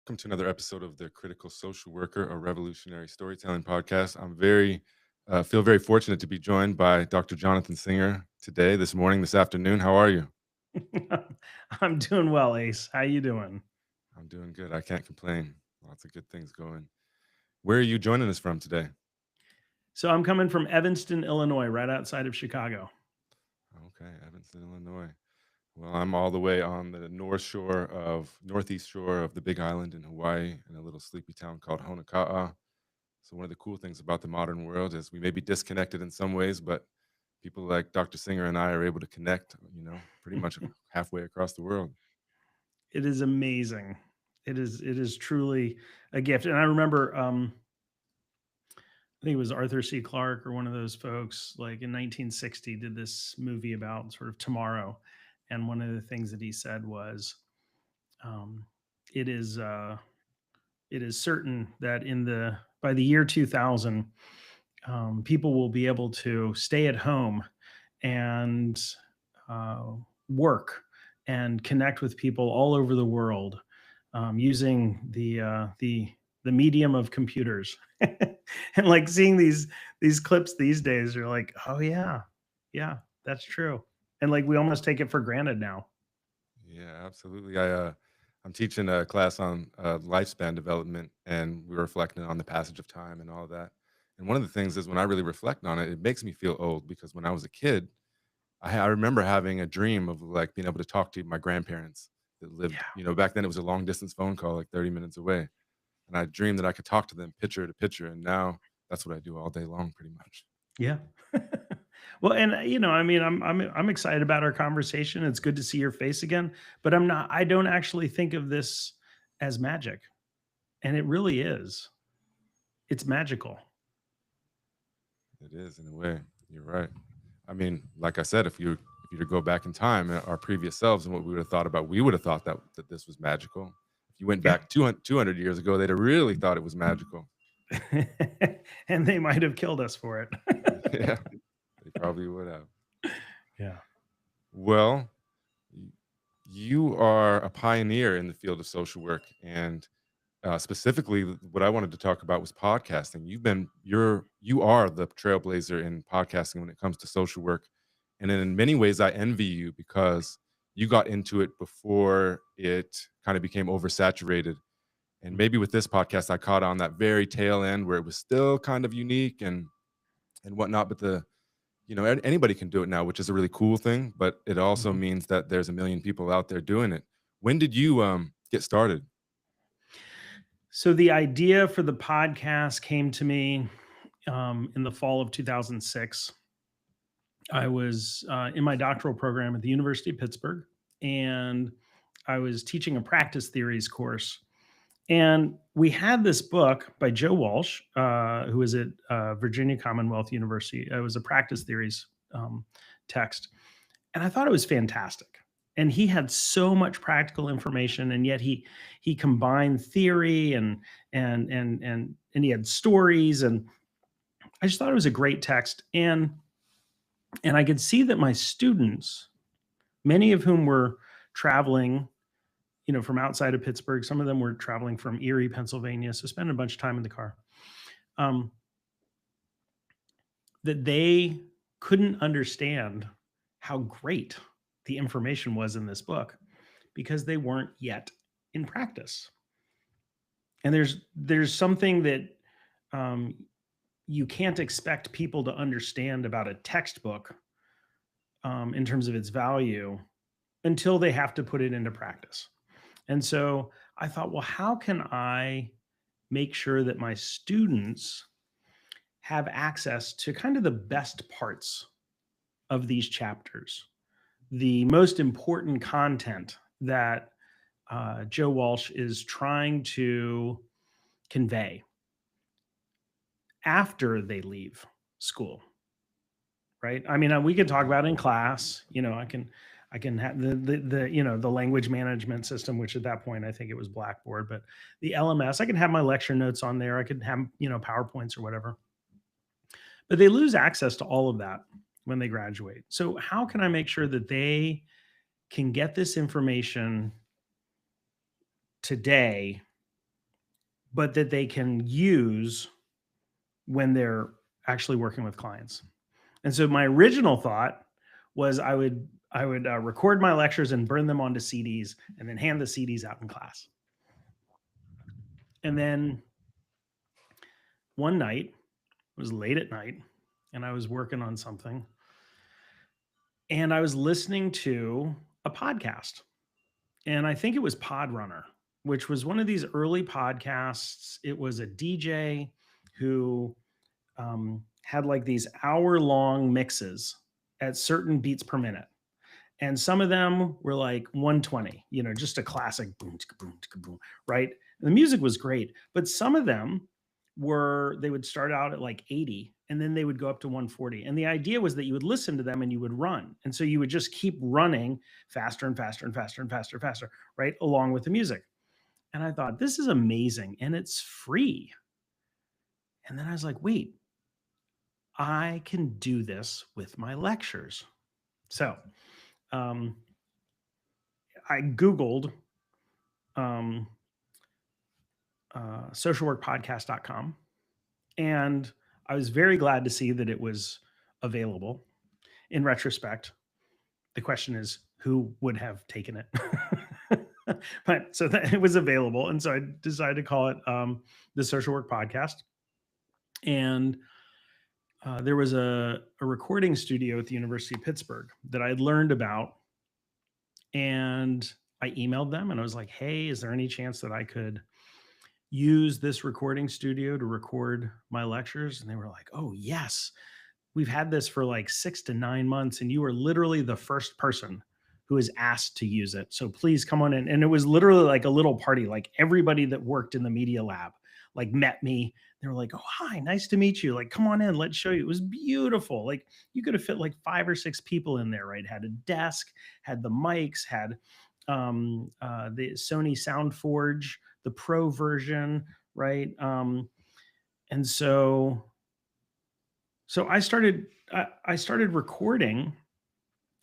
Welcome to another episode of the Critical Social Worker, a revolutionary storytelling podcast. Feel very fortunate to be joined by Dr. Jonathan Singer today, this morning, this afternoon. How are you? I'm doing well, Ace. How you doing? I'm doing good. I can't complain. Lots of good things going. Where are you joining us from today? So I'm coming from Evanston, Illinois, right outside of Chicago. Okay, Evanston, Illinois. Well, I'm all the way on the northeast shore of the Big Island in Hawaii, in a little sleepy town called Honeka'a. So one of the cool things about the modern world is we may be disconnected in some ways, but people like Dr. Singer and I are able to connect, pretty much halfway across the world. It is amazing. It is truly a gift. And I remember I think it was Arthur C. Clarke or one of those folks like in 1960 did this movie about sort of tomorrow. And one of the things that he said was um, it is it is certain that in the by the year 2000 people will be able to stay at home and uh, work and connect with people all over the world using the medium of computers. And like seeing these clips these days, you're like, oh yeah, yeah, that's true. And like we almost take it for granted now. Yeah, absolutely. I'm teaching a class on lifespan development, and we're reflecting on the passage of time and all of that. And one of the things is when I really reflect on it, it makes me feel old because when I was a kid, I remember having a dream of like being able to talk to my grandparents that lived, Yeah, back then it was a long distance phone call, like 30 minutes away. And I dreamed that I could talk to them picture to picture. And now that's what I do all day long, pretty much. yeah. Well, and I mean, I'm excited about our conversation. It's good to see your face again, but I'm not. I don't actually think of this as magic, and it really is. It's magical. It is in a way. You're right. I mean, like I said, if you to go back in time, our previous selves and what we would have thought about, we would have thought that this was magical. If you went Yeah, back 200 years ago, they'd have really thought it was magical. and they might have killed us for it. Yeah, they probably would have. Yeah. Well, y- you are a pioneer in the field of social work, and specifically, what I wanted to talk about was podcasting. You are the trailblazer in podcasting when it comes to social work, and in many ways, I envy you because you got into it before it kind of became oversaturated. And maybe with this podcast, I caught on that very tail end where it was still kind of unique and whatnot. But anybody can do it now, which is a really cool thing. But it also Mhm. means that there's a million people out there doing it. When did you get started? So the idea for the podcast came to me in the fall of 2006. I was in my doctoral program at the University of Pittsburgh, and I was teaching a practice theories course. And we had this book by Joe Walsh, who was at Virginia Commonwealth University. It was a practice theories text, and I thought it was fantastic. And he had so much practical information, and yet he combined theory and he had stories, and I just thought it was a great text. And I could see that my students, many of whom were traveling, from outside of Pittsburgh, some of them were traveling from Erie, Pennsylvania, so spending a bunch of time in the car. Um, that they couldn't understand how great the information was in this book because they weren't yet in practice. And there's something that um, you can't expect people to understand about a textbook in terms of its value until they have to put it into practice. And so I thought, well, how can I make sure that my students have access to kind of the best parts of these chapters, the most important content that Joe Walsh is trying to convey after they leave school, right? I mean, we can talk about it in class. I can have the language management system, which at that point I think it was Blackboard, but the LMS, I can have my lecture notes on there. I could have PowerPoints or whatever, but they lose access to all of that when they graduate. So how can I make sure that they can get this information today but that they can use when they're actually working with clients. And so my original thought was I would record my lectures and burn them onto CDs and then hand the CDs out in class. And then one night, it was late at night, and I was working on something, and I was listening to a podcast, and I think it was Podrunner, which was one of these early podcasts. It was a DJ who had like these hour-long mixes at certain beats per minute. And some of them were like 120, just a classic boom, chicka, boom, chicka, boom, right? And the music was great, but some of them they would start out at like 80 and then they would go up to 140. And the idea was that you would listen to them and you would run. And so you would just keep running faster and faster and faster and faster and faster, right? Along with the music. And I thought, this is amazing and it's free. And then I was like, wait, I can do this with my lectures. So um, I Googled socialworkpodcast.com, and I was very glad to see that it was available. In retrospect, the question is, who would have taken it? But so that it was available, and so I decided to call it the Social Work Podcast. And there was a recording studio at the University of Pittsburgh that I had learned about, and I emailed them and I was like, hey, is there any chance that I could use this recording studio to record my lectures? And they were like, oh, yes. We've had this for like 6 to 9 months, and you are literally the first person who is asked to use it. So please come on in. And it was literally like a little party. Like everybody that worked in the media lab like met me. They were like, oh, hi, nice to meet you. Like, come on in, let's show you. It was beautiful. Like you could have fit like 5 or 6 people in there, right? Had a desk, had the mics, had the Sony SoundForge, the Pro version, right? And so I started recording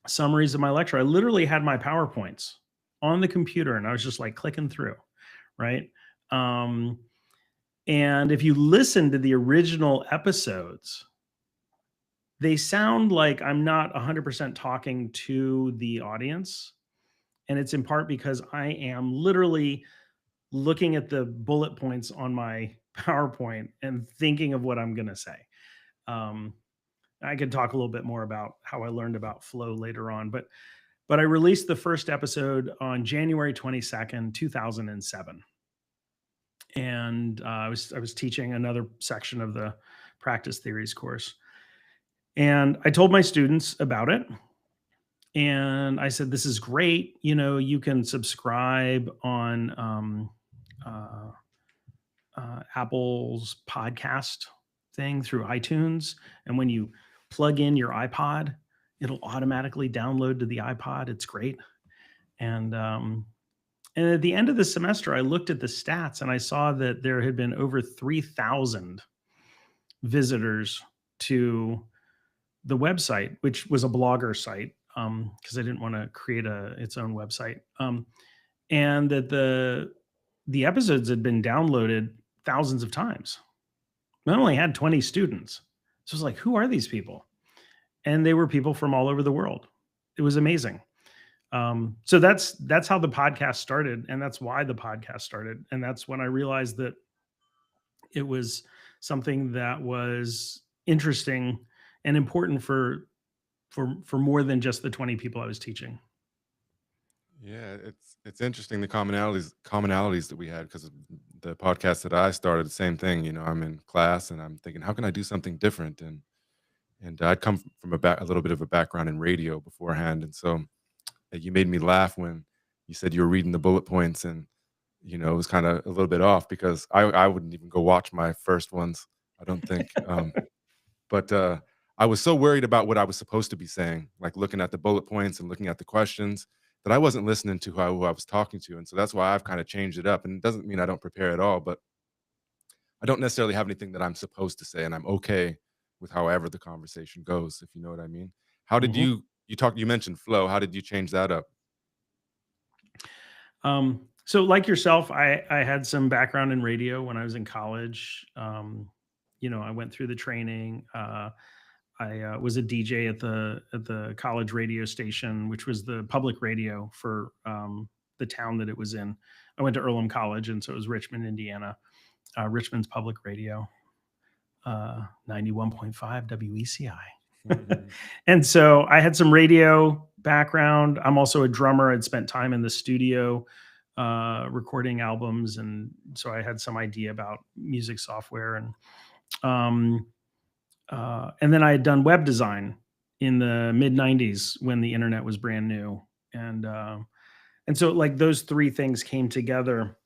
summaries of my lecture. I literally had my PowerPoints on the computer and I was just like clicking through, right? And if you listen to the original episodes, they sound like I'm not 100% talking to the audience. And it's in part because I am literally looking at the bullet points on my PowerPoint and thinking of what I'm going to say. I could talk a little bit more about how I learned about flow later on, but I released the first episode on January 22nd, 2007. And I was teaching another section of the practice theories course. And I told my students about it. And I said, this is great. You can subscribe on Apple's podcast thing through iTunes. And when you plug in your iPod, it'll automatically download to the iPod. It's great. And at the end of the semester, I looked at the stats and I saw that there had been over 3,000 visitors to the website, which was a blogger site, because I didn't want to create its own website. And that the episodes had been downloaded thousands of times. I only had 20 students. So I was like, who are these people? And they were people from all over the world. It was amazing. So that's how the podcast started. And that's why the podcast started. And that's when I realized that it was something that was interesting and important for more than just the 20 people I was teaching. Yeah, it's interesting the commonalities that we had, because the podcast that I started, the same thing. I'm in class and I'm thinking, how can I do something different? And I'd come from a little bit of a background in radio beforehand, and so you made me laugh when you said you were reading the bullet points, and it was kind of a little bit off because I wouldn't even go watch my first ones, I don't think. But I was so worried about what I was supposed to be saying, like looking at the bullet points and looking at the questions, that I wasn't listening to who I was talking to. And so that's why I've kind of changed it up. And it doesn't mean I don't prepare at all, but I don't necessarily have anything that I'm supposed to say. And I'm okay with however the conversation goes, if you know what I mean. How did Mhm. you mentioned flow. How did you change that up? So, like yourself, I had some background in radio when I was in college. I went through the training. I was a DJ at the college radio station, which was the public radio for the town that it was in. I went to Earlham College, and so it was Richmond, Indiana. Richmond's public radio, 91.5 WECI. And so I had some radio background. I'm also a drummer. I'd spent time in the studio recording albums, and so I had some idea about music software. Um, and then I had done web design in the mid '90s when the internet was brand new, and so like those three things came together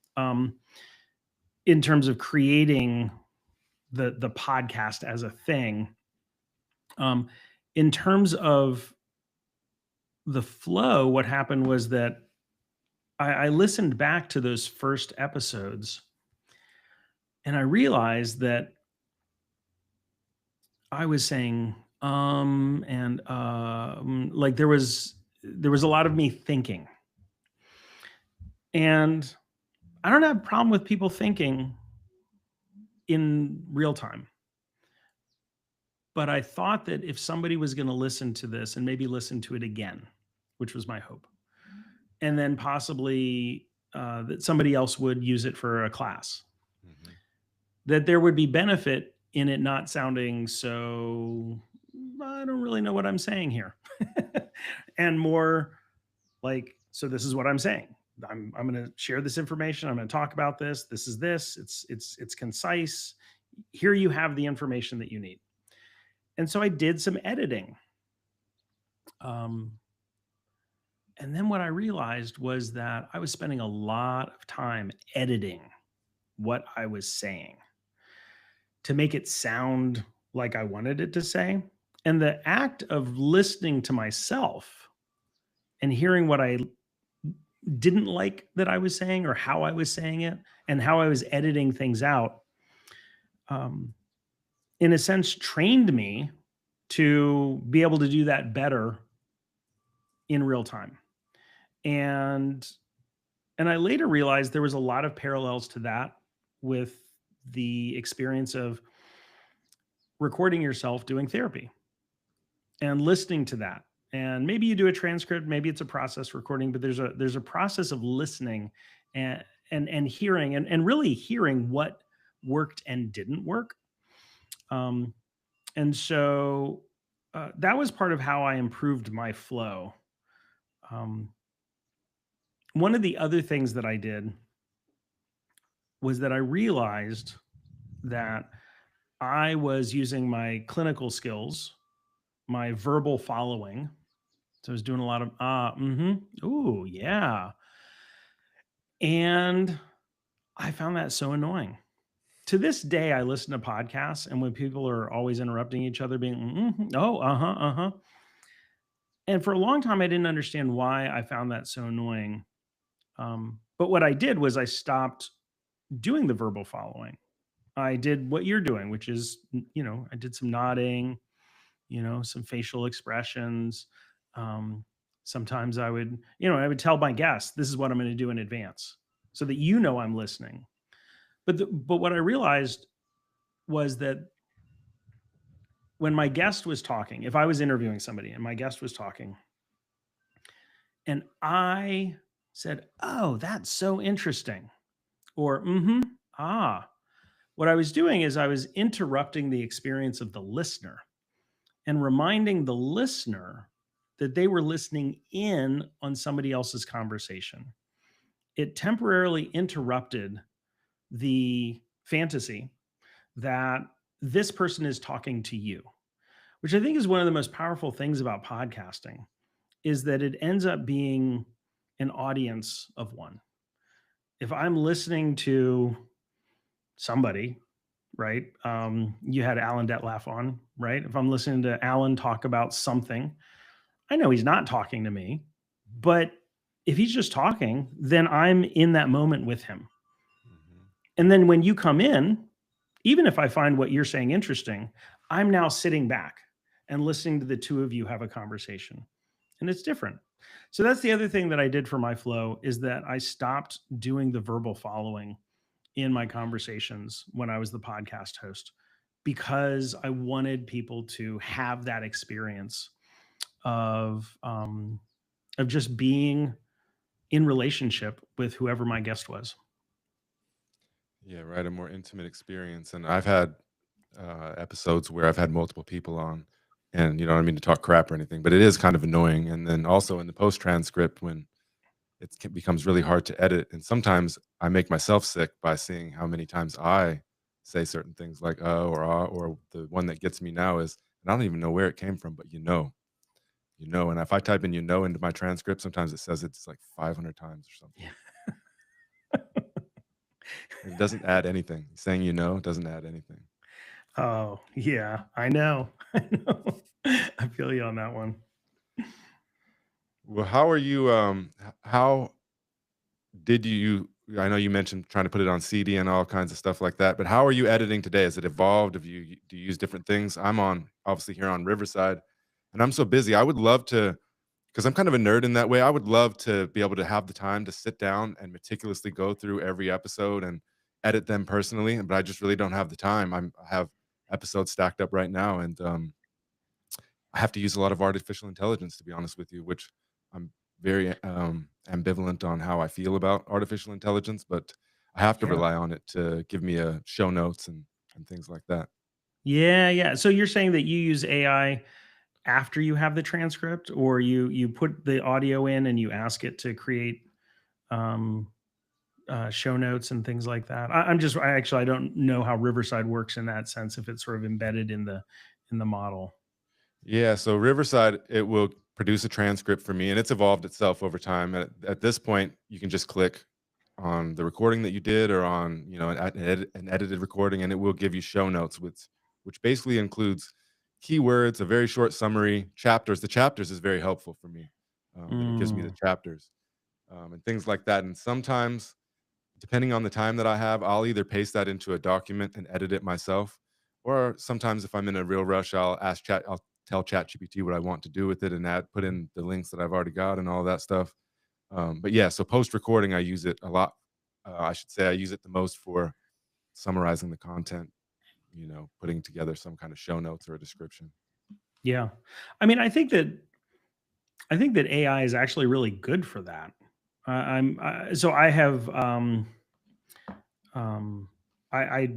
in terms of creating the podcast as a thing. In terms of the flow, what happened was that I listened back to those first episodes, and I realized that I was saying and like there was a lot of me thinking, and I don't have a problem with people thinking in real time. But I thought that if somebody was going to listen to this and maybe listen to it again, which was my hope, and then possibly that somebody else would use it for a class, Mhm. that there would be benefit in it not sounding so, I don't really know what I'm saying here, and more like, so this is what I'm saying. I'm going to share this information. I'm going to talk about this. This is this. It's concise. Here you have the information that you need. And so I did some editing. Um, and then what I realized was that I was spending a lot of time editing what I was saying to make it sound like I wanted it to say. And the act of listening to myself and hearing what I didn't like that I was saying or how I was saying it and how I was editing things out, in a sense, trained me to be able to do that better in real time. And I later realized there was a lot of parallels to that with the experience of recording yourself doing therapy and listening to that. And maybe you do a transcript, maybe it's a process recording, but there's a process of listening and hearing and really hearing what worked and didn't work. And so that was part of how I improved my flow. One of the other things that I did was that I realized that I was using my clinical skills, my verbal following. So I was doing a lot of ooh, yeah. And I found that so annoying. To this day, I listen to podcasts, and when people are always interrupting each other, being, oh, uh-huh. And for a long time, I didn't understand why I found that so annoying. But what I did was I stopped doing the verbal following. I did what you're doing, which is, I did some nodding, some facial expressions. Sometimes I would tell my guests, this is what I'm going to do in advance so that I'm listening. But what I realized was that when my guest was talking, if I was interviewing somebody and my guest was talking, and I said, "Oh, that's so interesting," or "Ah," what I was doing is I was interrupting the experience of the listener and reminding the listener that they were listening in on somebody else's conversation. It temporarily interrupted the fantasy that this person is talking to you, which I think is one of the most powerful things about podcasting, is that it ends up being an audience of one. If I'm listening to somebody, right? You had Alan Detlaff on, right? If I'm listening to Alan talk about something, I know he's not talking to me, but if he's just talking, then I'm in that moment with him. Mhm. And then when you come in, even if I find what you're saying interesting, I'm now sitting back and listening to the two of you have a conversation. And it's different. So that's the other thing that I did for my flow is that I stopped doing the verbal following in my conversations when I was the podcast host because I wanted people to have that experience of just being in relationship with whoever my guest was. Yeah, right. A more intimate experience. And I've had episodes where I've had multiple people on, and I don't mean to talk crap or anything, but it is kind of annoying. And then also in the post transcript, when becomes really hard to edit, and sometimes I make myself sick by seeing how many times I say certain things like or or the one that gets me now is, and I don't even know where it came from, but and if I type in into my transcript, sometimes it says it's like 500 times or something. Yeah. And it doesn't add anything. Saying doesn't add anything. Oh, yeah, I know. I know. I feel you on that one. Well, how are you? How did you? I know you mentioned trying to put it on CD and all kinds of stuff like that, but how are you editing today? Has it evolved? Do you use different things? I'm on obviously here on Riverside, and I'm so busy. I would love to, because I'm kind of a nerd in that way. I would love to be able to have the time to sit down and meticulously go through every episode and edit them personally, but I just really don't have the time. I have episodes stacked up right now, and I have to use a lot of artificial intelligence, to be honest with you, which I'm very ambivalent on how I feel about artificial intelligence, but I have to Yeah. rely on it to give me a show notes and things like that. Yeah, yeah. So you're saying that you use AI after you have the transcript, or you put the audio in and you ask it to create um, show notes and things like that. I don't know how Riverside works in that sense. If it's sort of embedded in the model. Yeah, so Riverside, it will produce a transcript for me, and it's evolved itself over time. At this point, you can just click on the recording that you did, or on an edited recording, and it will give you show notes, which basically includes keywords, a very short summary, chapters. The chapters is very helpful for me, and it gives me the Mm, chapters and things like that. And sometimes, depending on the time that I have, I'll either paste that into a document and edit it myself, or sometimes if I'm in a real rush, I'll tell ChatGPT what I want to do with it and put in the links that I've already got and all that stuff. But yeah, so post recording, I use it a lot. I should say I use it the most for summarizing the content, putting together some kind of show notes or a description. yeah. I mean, I think that AI is actually really good for that. So I have um, I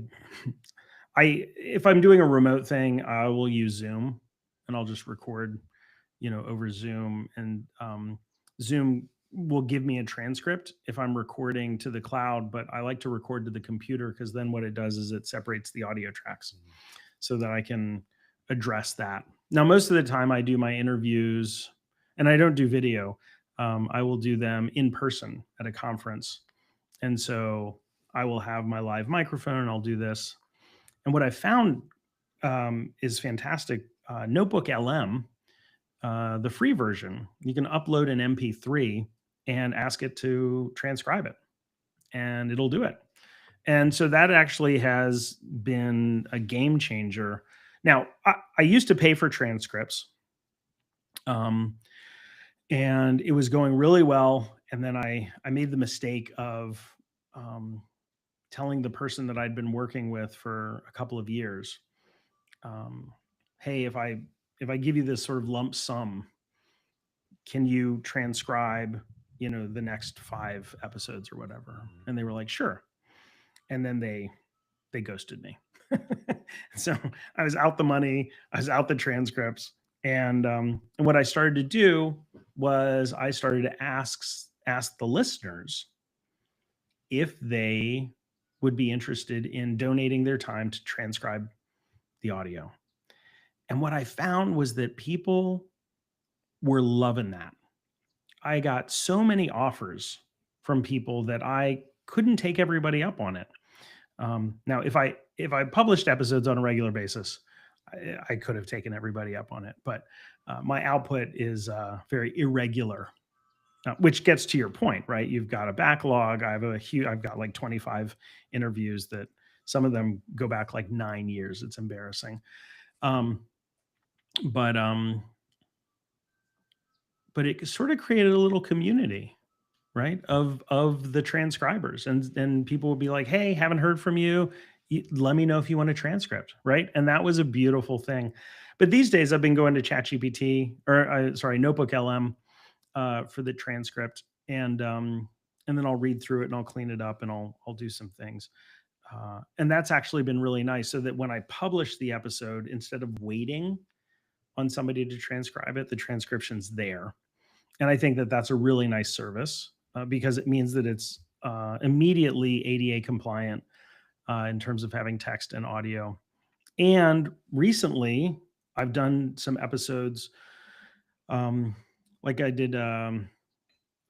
I if I'm doing a remote thing, I will use Zoom and I'll just record, over Zoom, and Zoom will give me a transcript if I'm recording to the cloud, but I like to record to the computer because then what it does is it separates the audio tracks Mhm. so that I can address that. Now, most of the time I do my interviews and I don't do video. I will do them in person at a conference. And so I will have my live microphone and I'll do this. And what I found is fantastic. Notebook LM, the free version, you can upload an MP3 and ask it to transcribe it, and it'll do it. And so that actually has been a game changer. Now, I used to pay for transcripts, um, and it was going really well. And then I made the mistake of um, telling the person that I'd been working with for a couple of years, um, "Hey, if I give you this sort of lump sum, can you transcribe, the next 5 episodes or whatever?" Mhm. And they were like, "Sure." And then they ghosted me. So I was out the money, I was out the transcripts, and what I started to do was I started to ask the listeners if they would be interested in donating their time to transcribe the audio. And what I found was that people were loving that. I got so many offers from people that I couldn't take everybody up on it. Now, if I published episodes on a regular basis, I could have taken everybody up on it, but my output is very irregular, which gets to your point, right? You've got a backlog. I've got like 25 interviews that some of them go back like 9 years. It's embarrassing. Um, but but it sort of created a little community, right, of the transcribers, and people would be like, "Hey, haven't heard from you. Let me know if you want a transcript," right? And that was a beautiful thing. But these days, I've been going to ChatGPT, or sorry, Notebook LM, for the transcript, and then I'll read through it and I'll clean it up and I'll do some things. And that's actually been really nice. So that when I publish the episode, instead of waiting on somebody to transcribe it, the transcription's there. And I think that that's a really nice service, because it means that it's immediately ADA compliant, in terms of having text and audio. And recently, I've done some episodes, um, like I did a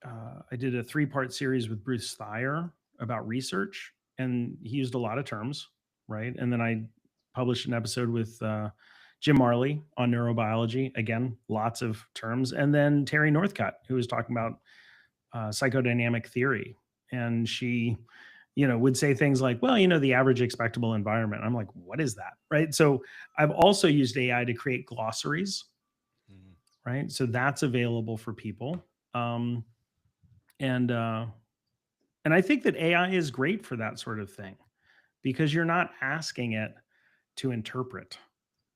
3-part series with Bruce Thayer about research, and he used a lot of terms, right? And then I published an episode with Jim Marley on neurobiology. Again, lots of terms. And then Terry Northcutt, who was talking about psychodynamic theory. And she, would say things like, well, the average expectable environment. I'm like, what is that? Right. So I've also used AI to create glossaries, Mhm. right? So that's available for people. Um, and and I think that AI is great for that sort of thing, because you're not asking it to interpret.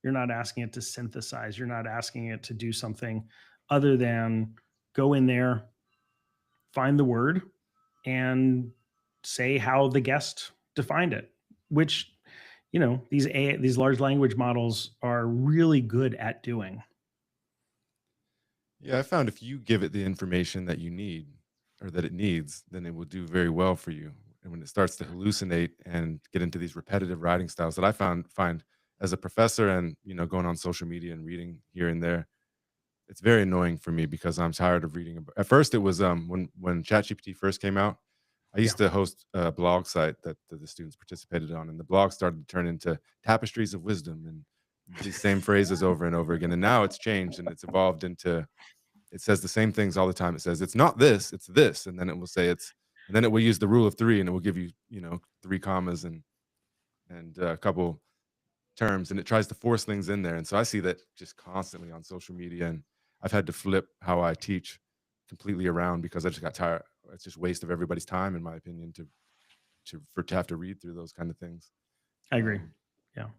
You're not asking it to synthesize. You're not asking it to do something other than go in there, find the word, and say how the guest defined it, which, these large language models are really good at doing. Yeah, I found if you give it the information that you need or that it needs, then it will do very well for you. And when it starts to hallucinate and get into these repetitive writing styles that I find as a professor and going on social media and reading here and there, it's very annoying for me because I'm tired of reading. At first, it was when ChatGPT first came out. I Yeah. used to host a blog site that the students participated on, and the blog started to turn into tapestries of wisdom and the same phrases over and over again. And now it's changed and it's evolved into it says the same things all the time. It says it's not this, it's this, and then it will say it's, and then it will use the rule of three, and it will give you, 3 commas and a couple terms, and it tries to force things in there. And so I see that just constantly on social media, and I've had to flip how I teach completely around because I just got tired. It's just waste of everybody's time, in my opinion, to have to read through those kind of things. I agree. Um, Yeah.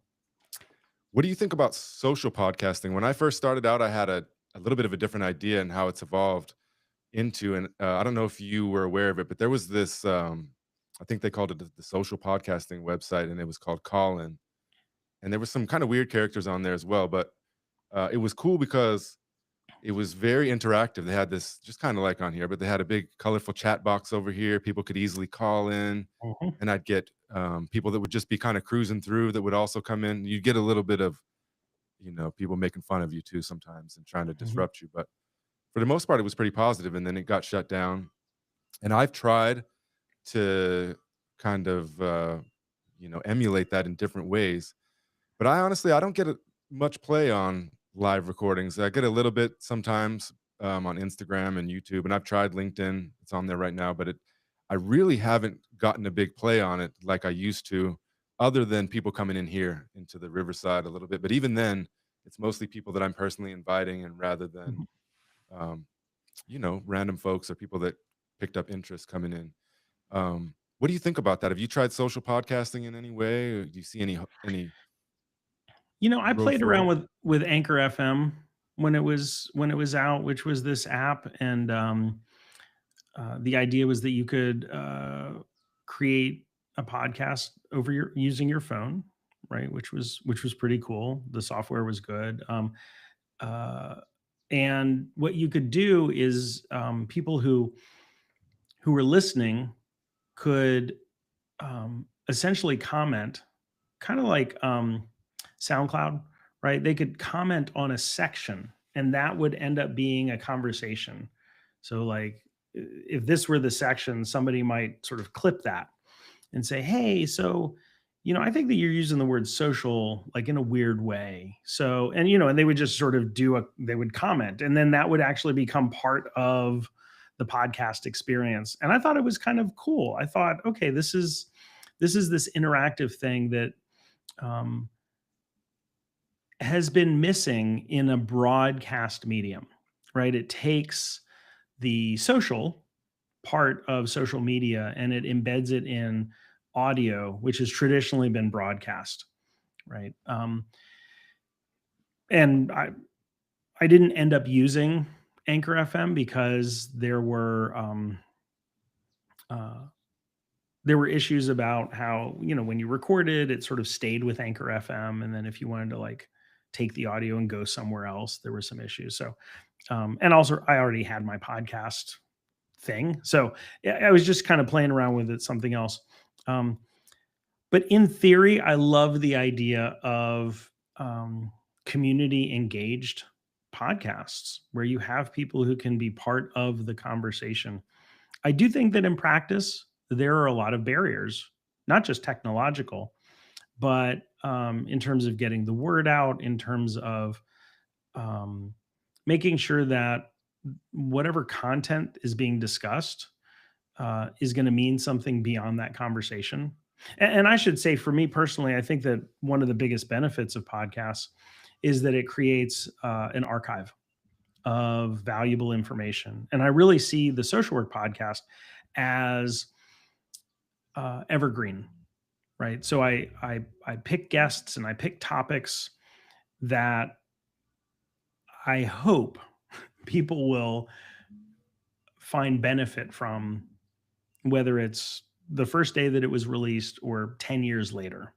What do you think about social podcasting? When I first started out, I had a little bit of a different idea and how it's evolved into, and I don't know if you were aware of it, but there was this, I think they called it the social podcasting website, and it was called Callin, and there was some kind of weird characters on there as well, but it was cool because it was very interactive. They had this just kind of like on here, but they had a big colorful chat box over here. People could easily call in, Mhm. and I'd get people that would just be kind of cruising through that would also come in. You'd get a little bit of people making fun of you too sometimes and trying to Mhm. disrupt you, but for the most part, it was pretty positive, and then it got shut down. And I've tried to kind of, emulate that in different ways. But I don't get much play on live recordings. I get a little bit sometimes on Instagram and YouTube, and I've tried LinkedIn. It's on there right now, but I really haven't gotten a big play on it like I used to, other than people coming in here into the Riverside a little bit. But even then, it's mostly people that I'm personally inviting, and rather than Mhm. um, random folks or people that picked up interest coming in. What do you think about that? Have you tried social podcasting in any way? Or do you see any I road played around forward? with Anchor FM when it was out, which was this app, and the idea was that you could create a podcast over your using your phone, right? Which was pretty cool. The software was good. Uh, and what you could do is, people who were listening could, essentially comment, kind of like, SoundCloud, right? They could comment on a section, and that would end up being a conversation. So, like, if this were the section, somebody might sort of clip that and say, "Hey, so, I think that you're using the word social like in a weird way." So, and they would just sort of they would comment, and then that would actually become part of the podcast experience. And I thought it was kind of cool. I thought, okay, this is this interactive thing that, um, has been missing in a broadcast medium, right? It takes the social part of social media and it embeds it in audio, which has traditionally been broadcast, right? And I didn't end up using Anchor FM because uh, there were issues about how, when you recorded, it sort of stayed with Anchor FM, and then if you wanted to like take the audio and go somewhere else, there were some issues. So, and also I already had my podcast thing, so I was just kind of playing around with it, something else. Um, but in theory, I love the idea of community engaged podcasts where you have people who can be part of the conversation. I do think that in practice, there are a lot of barriers, not just technological, but in terms of getting the word out, in terms of um, making sure that whatever content is being discussed is going to mean something beyond that conversation. And I should say, for me personally, I think that one of the biggest benefits of podcasts is that it creates an archive of valuable information. And I really see the social work podcast as evergreen, right? So I pick guests and I pick topics that I hope people will find benefit from, whether it's the first day that it was released or 10 years later.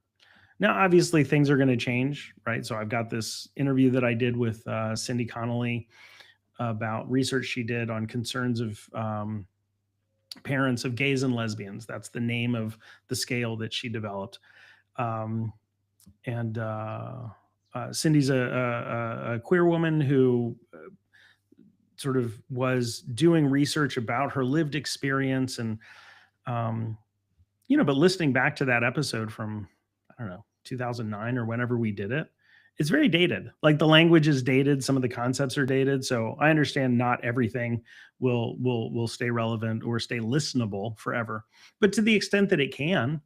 Now, obviously, things are going to change, right? So I've got this interview that I did with Cindy Connolly about research she did on concerns of parents of gays and lesbians. That's the name of the scale that she developed. Um, and Cindy's a queer woman who sort of was doing research about her lived experience, and um, but listening back to that episode from, I don't know, 2009 or whenever we did it, it's very dated. Like the language is dated, some of the concepts are dated. So I understand not everything will stay relevant or stay listenable forever, but to the extent that it can,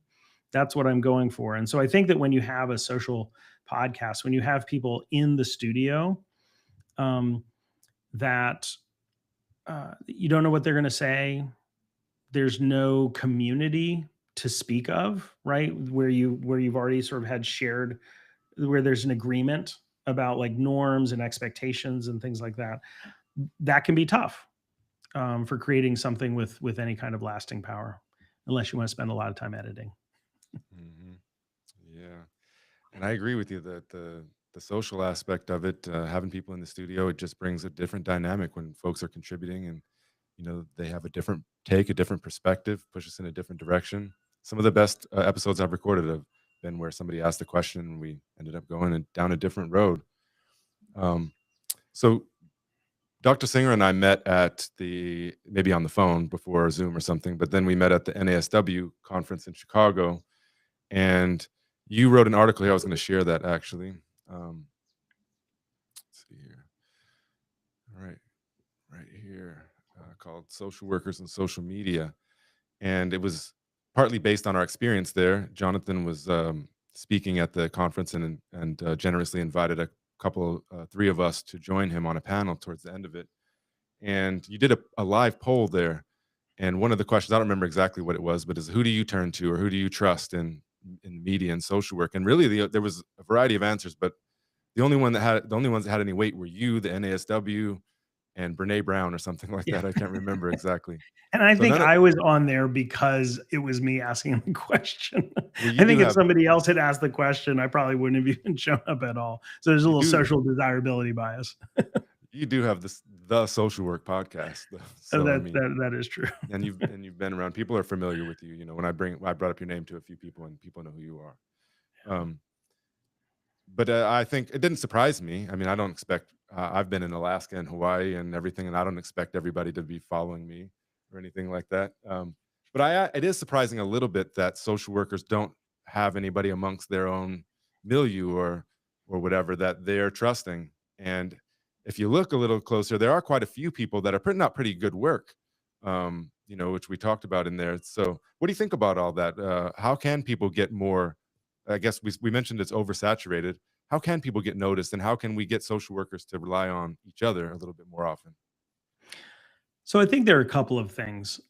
that's what I'm going for. And so I think that when you have a social podcast, when you have people in the studio, um, that you don't know what they're going to say, there's no community to speak of, right? Where you've already sort of had shared, where there's an agreement about like norms and expectations and things like that. That can be tough for creating something with any kind of lasting power, unless you want to spend a lot of time editing. Hmm. Yeah. And I agree with you that the social aspect of it, having people in the studio, it just brings a different dynamic when folks are contributing, and they have a different take, a different perspective, push us in a different direction. Some of the best episodes I've recorded have been where somebody asked a question and we ended up going down a different road. Um, so Dr. Singer and I met at maybe on the phone before Zoom or something, but then we met at the NASW conference in Chicago, and you wrote an article here. I was going to share that actually. Let's see here. All right here, called "Social Workers and Social Media," and it was partly based on our experience there. Jonathan was speaking at the conference and generously invited three of us to join him on a panel towards the end of it. And you did a live poll there. And one of the questions, I don't remember exactly what it was, but is who do you turn to or who do you trust in media and social work? And really, there was a variety of answers, but the only ones that had any weight were you, the NASW, and Brene Brown or something like Yeah. that. I can't remember exactly. And I So think I was on there because it was me asking the question. well, I think if somebody else had asked the question, I probably wouldn't have even shown up at all. So there's a you little do social desirability bias. you do have the social work podcast, though. So I mean, That is true. and you've been around. People are familiar with you. When I brought up your name to a few people, and people know who you are. Um, but I think it didn't surprise me. I mean, I don't expect. I've been in Alaska and Hawaii and everything, and I don't expect everybody to be following me or anything like that. But it is surprising a little bit that social workers don't have anybody amongst their own milieu or whatever that they're trusting. And if you look a little closer, there are quite a few people that are putting out pretty good work. Which we talked about in there. So, what do you think about all that? How can people get more? I guess we mentioned it's oversaturated. How can people get noticed, and how can we get social workers to rely on each other a little bit more often? So I think there are a couple of things.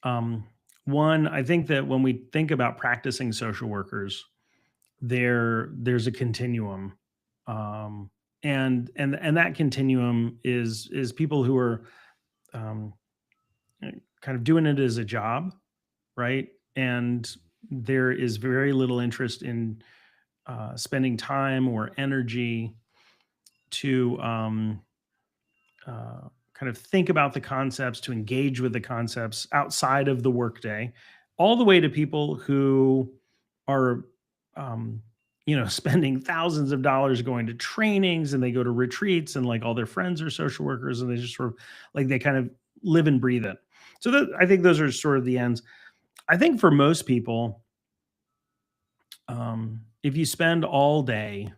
One, I think that when we think about practicing social workers, there's a continuum, um, and that continuum is people who are um, kind of doing it as a job, right? And there is very little interest in spending time or energy to kind of think about the concepts, to engage with the concepts outside of the workday, all the way to people who are, um, spending thousands of dollars going to trainings and they go to retreats and like all their friends are social workers and they just sort of like they kind of live and breathe it. So I think those are sort of the ends. I think for most people, if you spend all day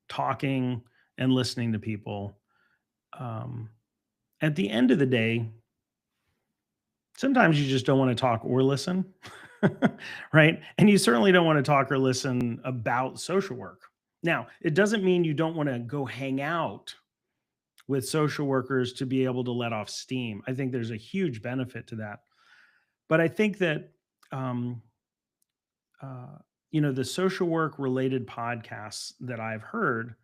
talking and listening to people, um, at the end of the day, sometimes you just don't want to talk or listen, right? And you certainly don't want to talk or listen about social work. Now, it doesn't mean you don't want to go hang out with social workers to be able to let off steam. I think there's a huge benefit to that. But I think that, um, uh, the social work related podcasts that I've heard,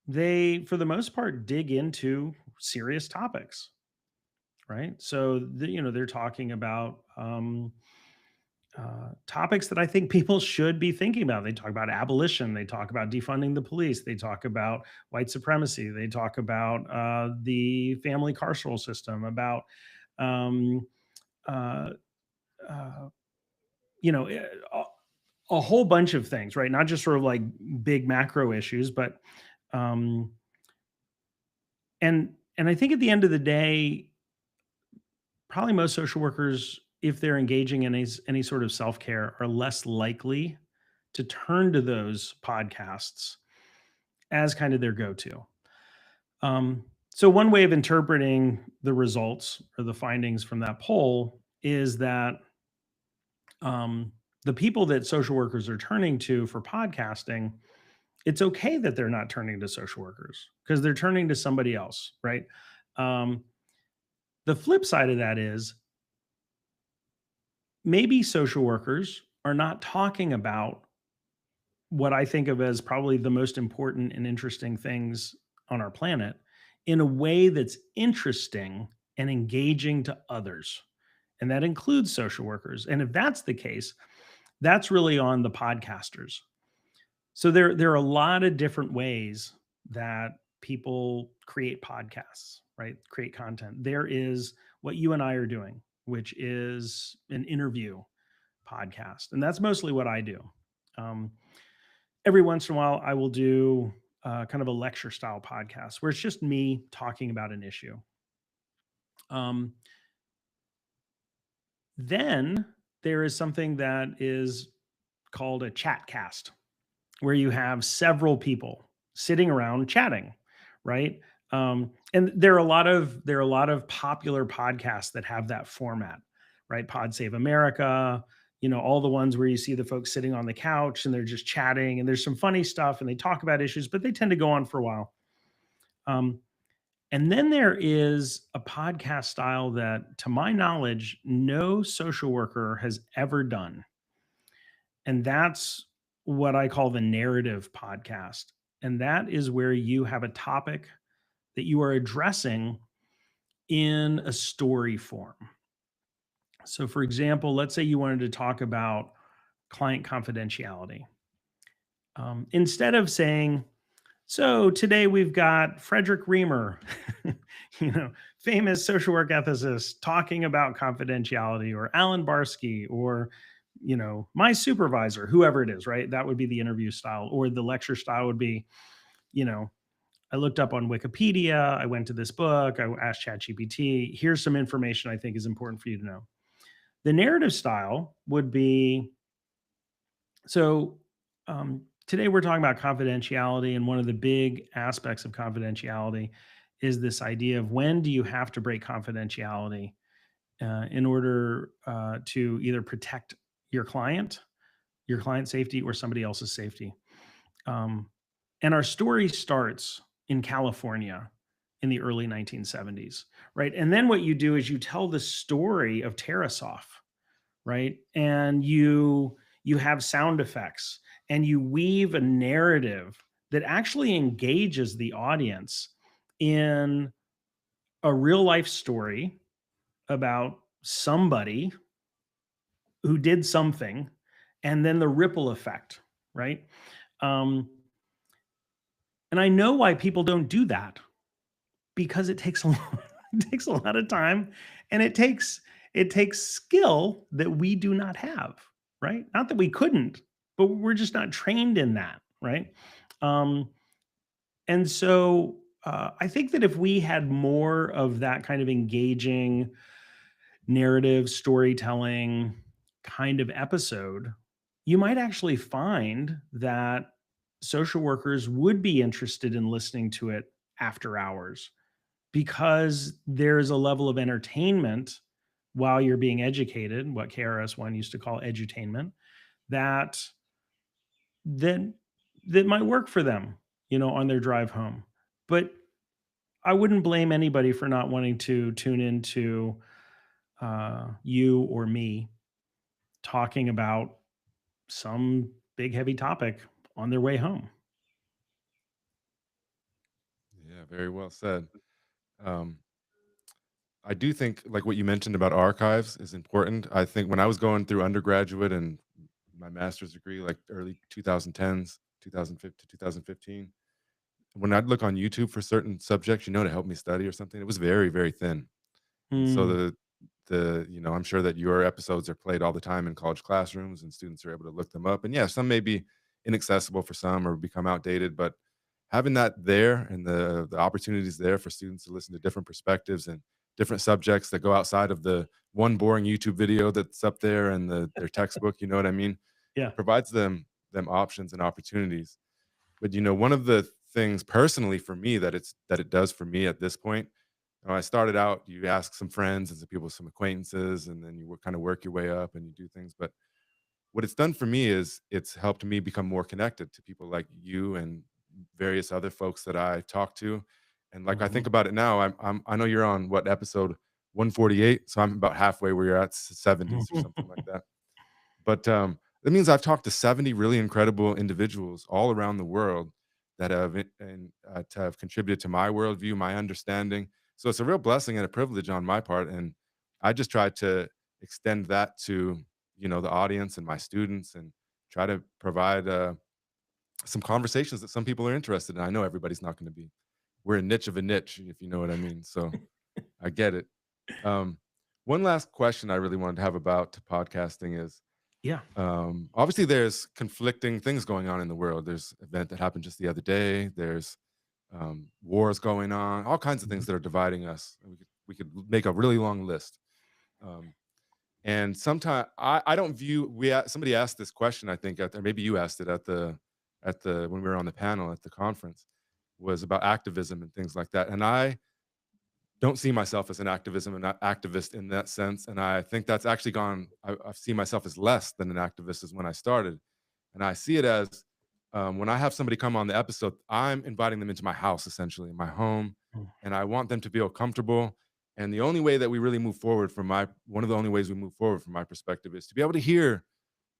they, for the most part, dig into serious topics, right? So, they're talking about, topics that I think people should be thinking about. They talk about abolition. They talk about defunding the police. They talk about white supremacy. They talk about the family carceral system. About um, uh, uh, you know eh, a, a whole bunch of things, right? Not just sort of like big macro issues, but um, and I think at the end of the day, probably most social workers, if they're engaging in any sort of self care, are less likely to turn to those podcasts as kind of their go to. So, one way of interpreting the results or the findings from that poll is that um, the people that social workers are turning to for podcasting, it's okay that they're not turning to social workers because they're turning to somebody else, right? Um, the flip side of that is maybe social workers are not talking about what I think of as probably the most important and interesting things on our planet in a way that's interesting and engaging to others. And that includes social workers. And if that's the case, that's really on the podcasters. So there are a lot of different ways that people create podcasts, right? Create content. There is what you and I are doing, which is an interview podcast. And that's mostly what I do. Um, every once in a while, I will do kind of a lecture style podcast where it's just me talking about an issue. Um, then there is something that is called a chat cast, where you have several people sitting around chatting, right? And there are a lot of popular podcasts that have that format, right? Pod Save America, all the ones where you see the folks sitting on the couch and they're just chatting, and there's some funny stuff, and they talk about issues, but they tend to go on for a while. Um, and then there is a podcast style that, to my knowledge, no social worker has ever done, and that's what I call the narrative podcast. And that is where you have a topic that you are addressing in a story form. So, for example, let's say you wanted to talk about client confidentiality. Instead of saying, so today we've got Frederick Reamer, famous social work ethicist, talking about confidentiality, or Alan Barsky, or my supervisor, whoever it is, right? That would be the interview style, or the lecture style would be, you know, I looked up on Wikipedia, I went to this book, I asked ChatGPT, here's some information I think is important for you to know. The narrative style would be, so today we're talking about confidentiality, and one of the big aspects of confidentiality is this idea of when do you have to break confidentiality in order to either protect your client safety, or somebody else's safety. Um, and our story starts in California in the early 1970s, right? And then what you do is you tell the story of Tarasov, right? And you have sound effects and you weave a narrative that actually engages the audience in a real life story about somebody who did something and then the ripple effect, right? Um, and I know why people don't do that because it takes a lot, it takes a lot of time and it takes skill that we do not have, right? Not that we couldn't, but we're just not trained in that, right? Um, and so I think that if we had more of that kind of engaging narrative storytelling kind of episode, you might actually find that social workers would be interested in listening to it after hours because there's a level of entertainment while you're being educated, what KRS-One used to call edutainment, that that that might work for them, on their drive home. But I wouldn't blame anybody for not wanting to tune into you or me talking about some big heavy topic on their way home. Yeah, very well said. Um, I do think like what you mentioned about archives is important. I think when I was going through undergraduate and my master's degree, like early 2010s, 2015 to 2015, when I'd look on YouTube for certain subjects, to help me study or something, it was very, very thin. And so Mm, I'm sure that your episodes are played all the time in college classrooms and students are able to look them up. And yeah, some may be inaccessible for some or become outdated, but having that there and the opportunities there for students to listen to different perspectives and different subjects that go outside of the one boring YouTube video that's up there and their textbook, you know what I mean? yeah. It provides them options and opportunities. But one of the things personally for me that it does for me at this point, I started out, you ask some friends and some people, some acquaintances, and then you kind of work your way up and you do things. But what it's done for me is it's helped me become more connected to people like you and various other folks that I talk to. And like I Mhm. think about it now, I know you're on what episode 148, so I'm about halfway where you're at 70s or something like that. But, that means I've talked to 70 really incredible individuals all around the world that have contributed to my worldview, my understanding. So it's a real blessing and a privilege on my part, and I just try to extend that to, the audience and my students and try to provide, some conversations that some people are interested in. I know everybody's not gonna be. We're a niche of a niche, if you know what I mean, so I get it. Um, One last question I really wanted to have about podcasting is, Yeah. obviously, there's conflicting things going on in the world. There's an event that happened just the other day. There's wars going on, all kinds of things Mhm. that are dividing us. And we could make a really long list. Um, and sometimes I don't view somebody asked this question. I think or maybe you asked it at the when we were on the panel at the conference was about activism and things like that. And I don't see myself as an activism and activist in that sense. And I think that's actually gone. I see myself as less than an activist as when I started. And I see it as when I have somebody come on the episode, I'm inviting them into my house, essentially, in my home, Mm. and I want them to feel comfortable. And the only way that we really move forward one of the only ways we move forward from my perspective is to be able to hear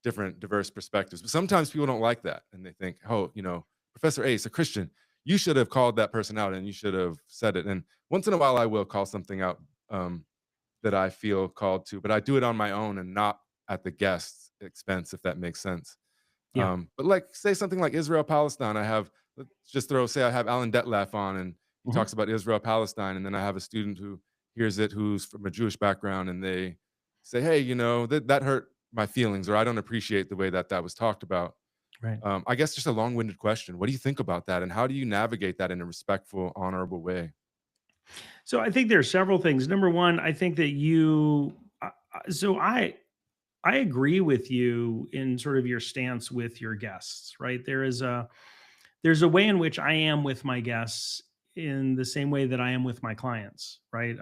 different diverse perspectives. But sometimes people don't like that and they think, oh, Professor Ace, a Christian, you should have called that person out and you should have said it. And once in a while, I will call something out that I feel called to, but I do it on my own and not at the guest's expense, if that makes sense. Yeah. But like, say something like Israel Palestine, let's just say I have Alan Detlef on and he Mhm. talks about Israel Palestine, and then I have a student who hears it who's from a Jewish background, and they say, "Hey, that hurt my feelings," or "I don't appreciate the way that was talked about." Right. I guess just a long-winded question. What do you think about that, and how do you navigate that in a respectful, honorable way? So I think there are several things. Number one, I think that so I agree with you in sort of your stance with your guests, right? There's a way in which I am with my guests in the same way that I am with my clients, right?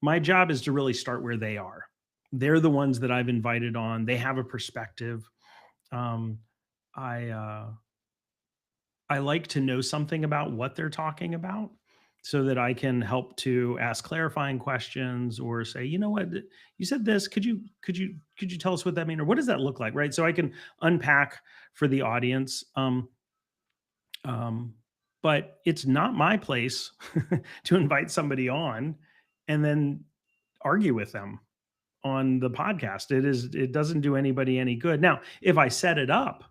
My job is to really start where they are. They're the ones that I've invited on. They have a perspective. Um, I uh, I like to know something about what they're talking about. so that I can help to ask clarifying questions or say, you know what, you said this. Could you tell us what that means, or what does that look like, right? So I can unpack for the audience. Um, but it's not my place to invite somebody on and then argue with them on the podcast. It doesn't do anybody any good. Now, if I set it up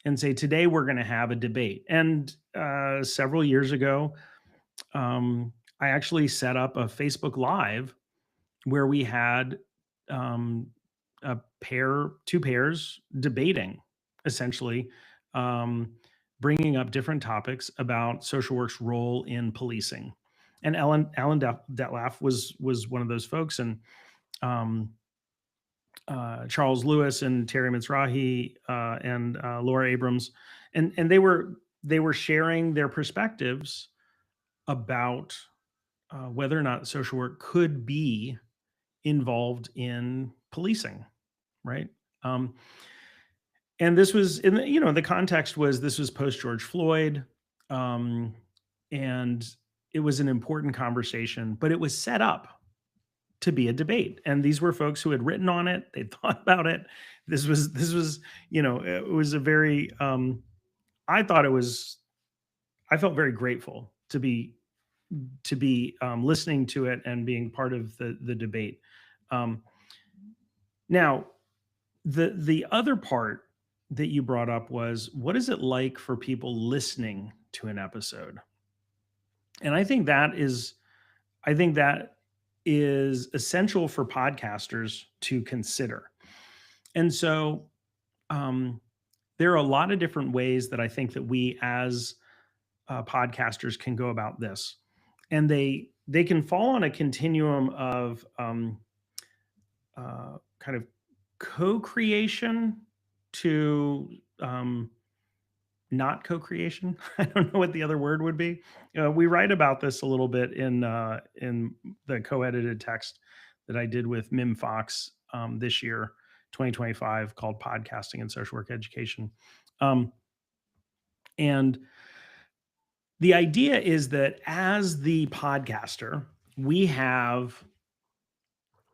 and say today we're going to have a debate, and several years ago, I actually set up a Facebook Live where we had two pairs debating, essentially, um, bringing up different topics about social work's role in policing. And Alan Detlaf was one of those folks, and um, Charles Lewis and Terry Mizrahi and Laura Abrams, and they were sharing their perspectives about whether or not social work could be involved in policing, right? Um, and this was in the context was this was post George Floyd, um, and it was an important conversation, but it was set up to be a debate. And these were folks who had written on it, they thought about it. This was it was a very I thought it was I felt very grateful to be listening to it and being part of the debate. Um, Now, the other part that you brought up was, what is it like for people listening to an episode? And I think that is essential for podcasters to consider. And so um, there are a lot of different ways that I think that we as podcasters can go about this, and they can fall on a continuum of kind of co-creation to not co-creation. I don't know what the other word would be. We write about this a little bit in the co-edited text that I did with Mim Fox this year, 2025, called "Podcasting and Social Work Education." Um, and the idea is that as the podcaster, we have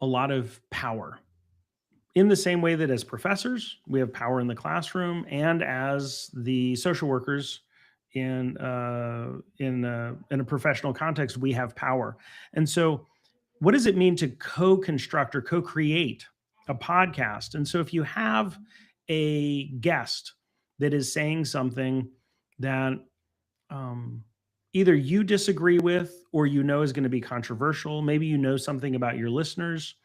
a lot of power in the same way that as professors, we have power in the classroom, and as the social workers in a professional context, we have power. And so, what does it mean to co-construct or co-create a podcast? And so, if you have a guest that is saying something that um, either you disagree with or is going to be controversial. Maybe you know something about your listeners,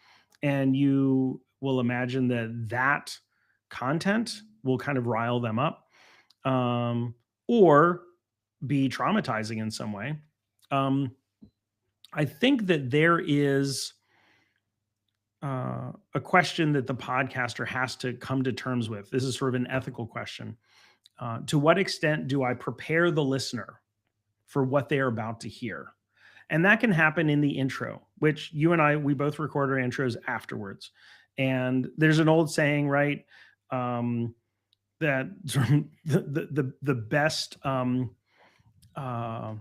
and you will imagine that content will kind of rile them up, or be traumatizing in some way. Um, I think that there is a question that the podcaster has to come to terms with. This is sort of an ethical question. To what extent do I prepare the listener for what they are about to hear? And that can happen in the intro, which you and I, we both record our intros afterwards. And there's an old saying, right? That the best uh,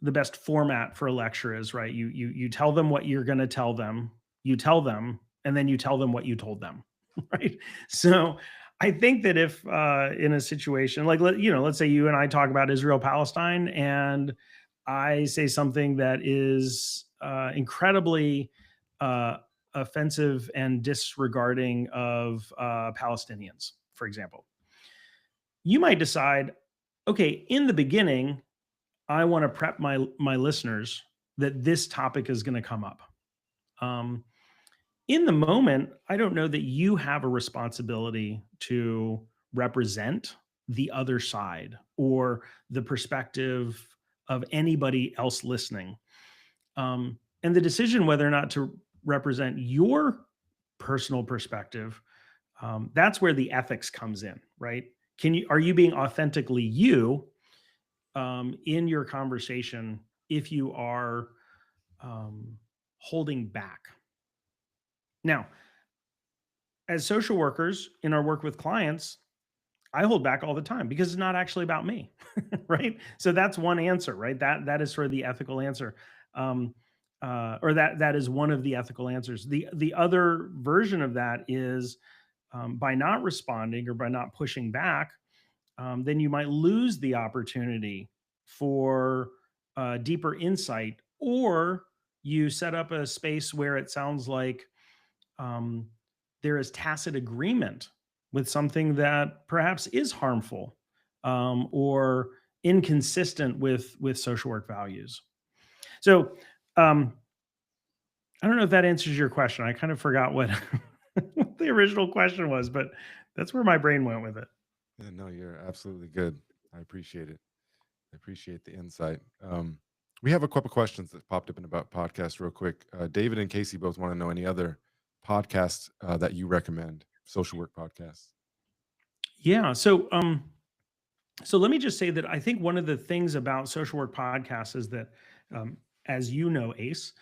the best format for a lecture is, right. You tell them what you're going to tell them, you tell them, and then you tell them what you told them, right? So I think that if in a situation like let's say you and I talk about Israel Palestine, and I say something that is incredibly uh, offensive and disregarding of Palestinians, for example, you might decide, okay, in the beginning, I want to prep my listeners that this topic is going to come up. Um, in the moment, I don't know that you have a responsibility to represent the other side or the perspective of anybody else listening. And the decision whether or not to represent your personal perspective, that's where the ethics comes in, right? Are you being authentically you in your conversation if you are holding back? Now, as social workers in our work with clients, I hold back all the time because it's not actually about me, right? So that's one answer, right? That is sort of the ethical answer, um, or that is one of the ethical answers. The other version of that is by not responding or by not pushing back, then you might lose the opportunity for deeper insight, or you set up a space where it sounds like um, there is tacit agreement with something that perhaps is harmful or inconsistent with social work values. So um, I don't know if that answers your question. I kind of forgot what, what the original question was, but that's where my brain went with it. Yeah, no, you're absolutely good. I appreciate it. I appreciate the insight. We have a couple questions that popped up in about podcasts real quick. David and Casey both want to know any other podcasts that you recommend, social work podcasts. Yeah. So let me just say that I think one of the things about social work podcasts is that, um, as you know, Ace,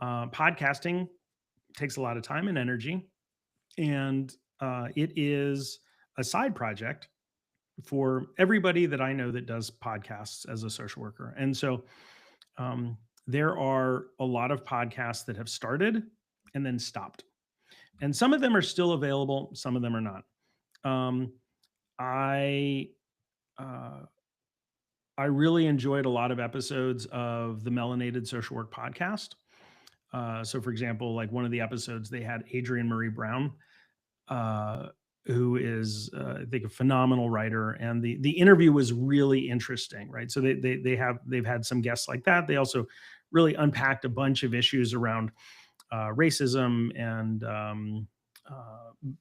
podcasting takes a lot of time and energy, and it is a side project for everybody that I know that does podcasts as a social worker. And so um, there are a lot of podcasts that have started and then stopped, and some of them are still available, some of them are not. Um, I uh, I really enjoyed a lot of episodes of the Melanated Social Work podcast. So, for example, like one of the episodes, they had Adrienne Marie Brown, uh, who is, I think, a phenomenal writer, and the interview was really interesting, right? So they've had some guests like that. They also really unpacked a bunch of issues around racism and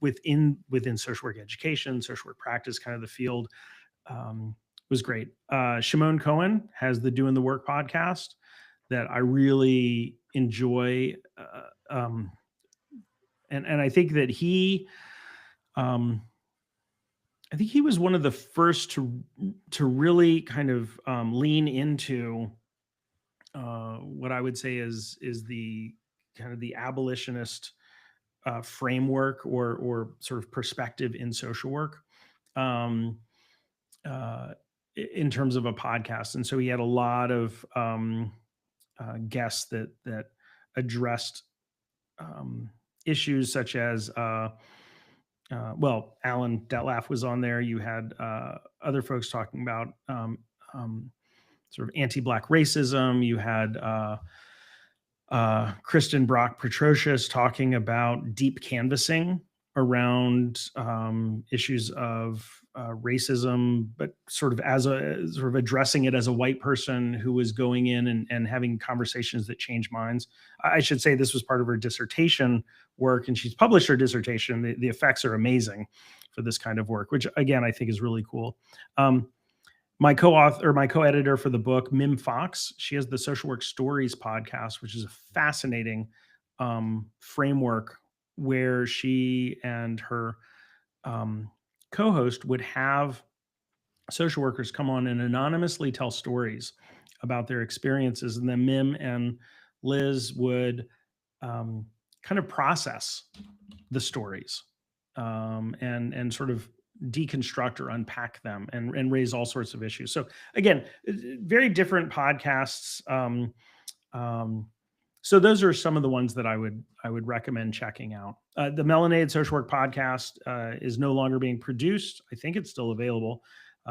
within social work education, social work practice, kind of the field. Was great. Shimon Cohen has the Doing the Work podcast that I really enjoy, and I think that um, I think he was one of the first to really kind of lean into what I would say is the kind of the abolitionist framework or sort of perspective in social work. Um, uh, in terms of a podcast, and so he had a lot of guests that addressed um, issues such as well, Alan Detlaf was on there. You had other folks talking about um, sort of anti-black racism. You had Kristen Brock Petrocius talking about deep canvassing around issues of racism, but sort of as a sort of addressing it as a white person who was going in and having conversations that change minds. I should say this was part of her dissertation work, and she's published her dissertation. The effects are amazing for this kind of work, which again I think is really cool. My co-author, my co-editor for the book, Mim Fox, she has the Social Work Stories podcast, which is a fascinating framework where she and her um, co-host would have social workers come on and anonymously tell stories about their experiences, and then Mim and Liz would kind of process the stories and sort of deconstruct or unpack them and raise all sorts of issues. So again, very different podcasts. So those are some of the ones that I would recommend checking out. The Melanated Social Work podcast is no longer being produced. I think it's still available.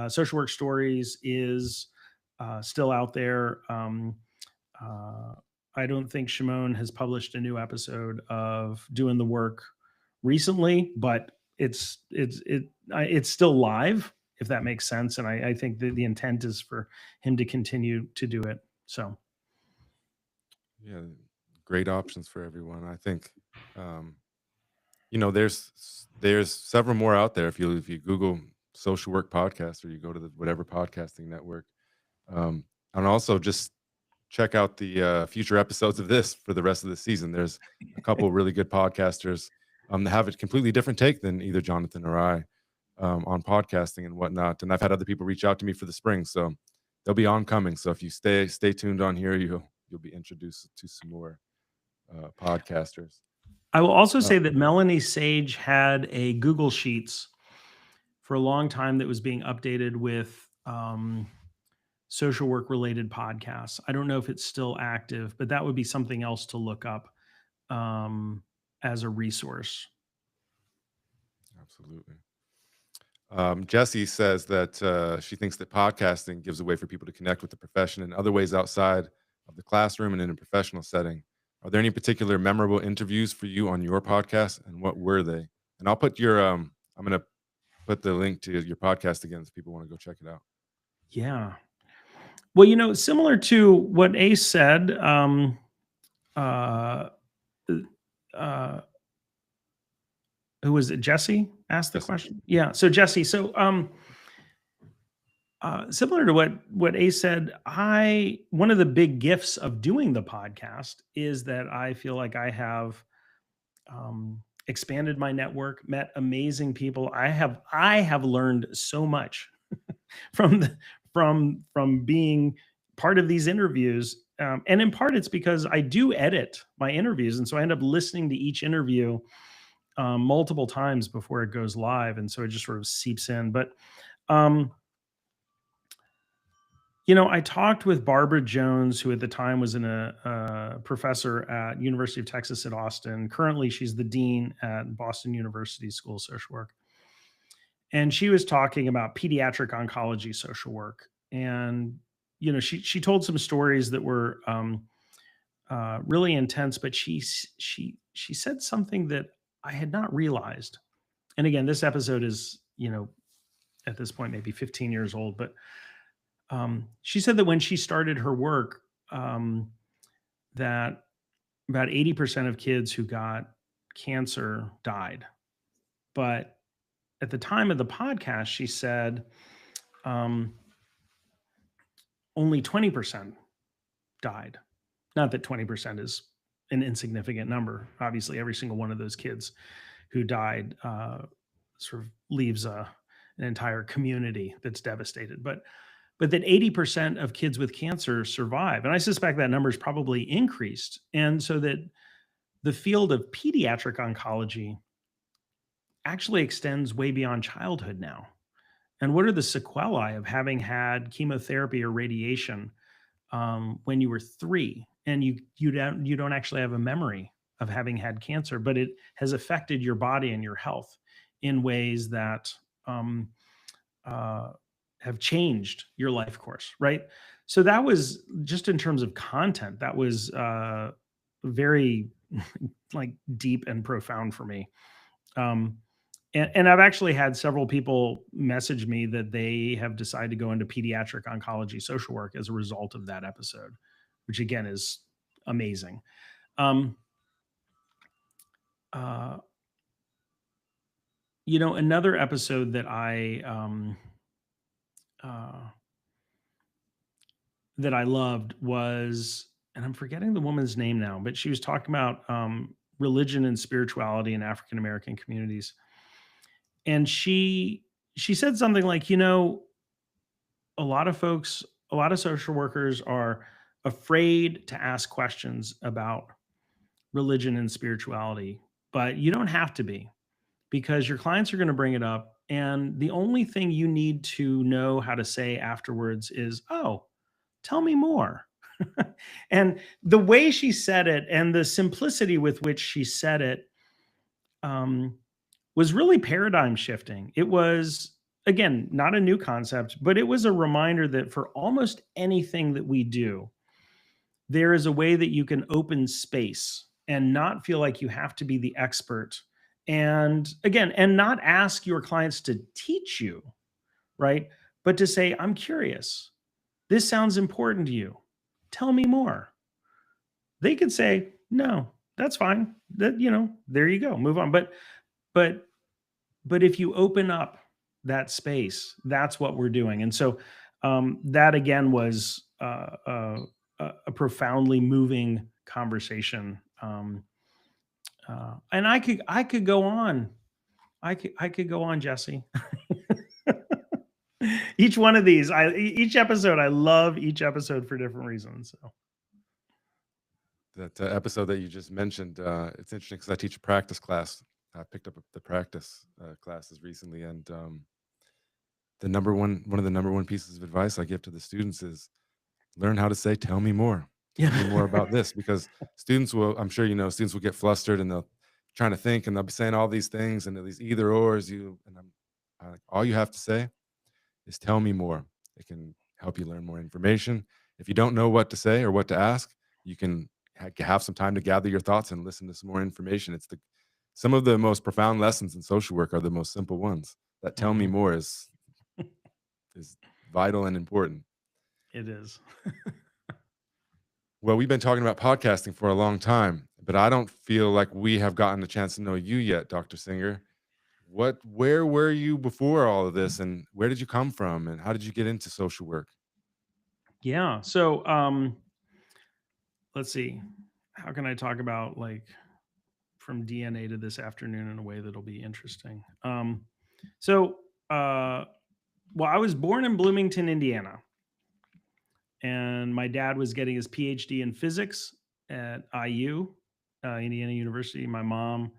Social Work Stories is still out there. Uh, I don't think Shimon has published a new episode of Doing the Work recently, but it's still live, if that makes sense. And I think that the intent is for him to continue to do it. So Yeah, great options for everyone. I think um, there's several more out there. If you Google social work podcast or you go to the whatever podcasting network, and also just check out the future episodes of this for the rest of the season. There's a couple really good podcasters that have a completely different take than either Jonathan or I on podcasting and whatnot. And I've had other people reach out to me for the spring, so they'll be oncoming. So if you stay tuned on here, you'll be introduced to some more podcasters. I will also say that Melanie Sage had a Google Sheets for a long time that was being updated with social work related podcasts. I don't know if it's still active, but that would be something else to look up um, as a resource. Absolutely. Jessie says that she thinks that podcasting gives a way for people to connect with the profession in other ways outside of the classroom and in a professional setting. Are there any particular memorable interviews for you on your podcast, and what were they? And I'll put your I'm going to put the link to your podcast again if people want to go check it out. Yeah. Well, similar to what Ace said, uh, uh, who was it? Jesse asked the Jessie. question. Yeah. So Jesse, similar to what Ace said, I one of the big gifts of doing the podcast is that I feel like I have expanded my network, met amazing people. I have learned so much from from being part of these interviews. And in part, it's because I do edit my interviews, and so I end up listening to each interview multiple times before it goes live, and so it just sort of seeps in. But um, I talked with Barbara Jones, who at the time was a professor at University of Texas at Austin. Currently, she's the dean at Boston University School of Social Work, and she was talking about pediatric oncology social work. And she told some stories that were really intense, but she said something that I had not realized. And again, this episode is at this point maybe 15 years old, but she said that when she started her work, that about 80% of kids who got cancer died. But at the time of the podcast, she said um, only 20% died. Not that 20% is an insignificant number. Obviously, every single one of those kids who died sort of leaves an entire community that's devastated. But that 80% of kids with cancer survive. And I suspect that number is probably increased. And so that the field of pediatric oncology actually extends way beyond childhood now. And what are the sequelae of having had chemotherapy or radiation when you were 3, and you don't actually have a memory of having had cancer, but it has affected your body and your health in ways that um, uh, have changed your life course, right? So that was just in terms of content. That was very like deep and profound for me. Um, and I've actually had several people message me that they have decided to go into pediatric oncology social work as a result of that episode, which again is amazing. Um, uh, another episode uh, that I loved was, and I'm forgetting the woman's name now, but she was talking about religion and spirituality in African American communities, and she said something like, a lot of folks, a lot of social workers are afraid to ask questions about religion and spirituality, but you don't have to be, because your clients are going to bring it up. And the only thing you need to know how to say afterwards is, oh, tell me more. And the way she said it and the simplicity with which she said it um, was really paradigm shifting. It was, again, not a new concept, but it was a reminder that for almost anything that we do, there is a way that you can open space and not feel like you have to be the expert. And again, and not ask your clients to teach you, right? But to say, I'm curious. This sounds important to you. Tell me more. They could say, no, that's fine. That, there you go, move on. But but if you open up that space, that's what we're doing. And so that again was a profoundly moving conversation. And I could go on. I could go on, Jesse. Each one of these, each episode, I love each episode for different reasons. So That episode that you just mentioned, it's interesting because I teach a practice class. I picked up the practice classes recently, and one of the number one pieces of advice I give to the students is learn how to say, "Tell me more. Tell me more Yeah. about this," because students will, I'm sure you know, students will get flustered and they'll trying to think and they'll be saying all these things and these either ors. All you have to say is tell me more. It can help you learn more information. If you don't know what to say or what to ask, you can have some time to gather your thoughts and listen to some more information. Some of the most profound lessons in social work are the most simple ones. That tell me Mhm. more is vital and important. It is. Well, we've been talking about podcasting for a long time, but I don't feel like we have gotten a chance to know you yet, Dr. Singer. Where were you before all of this, and where did you come from, and how did you get into social work? Yeah. So, let's see. How can I talk about like from DNA to this afternoon in a way that'll be interesting? So, uh, well, I was born in Bloomington, Indiana, and my dad was getting his PhD in physics at IU, Indiana University. My mom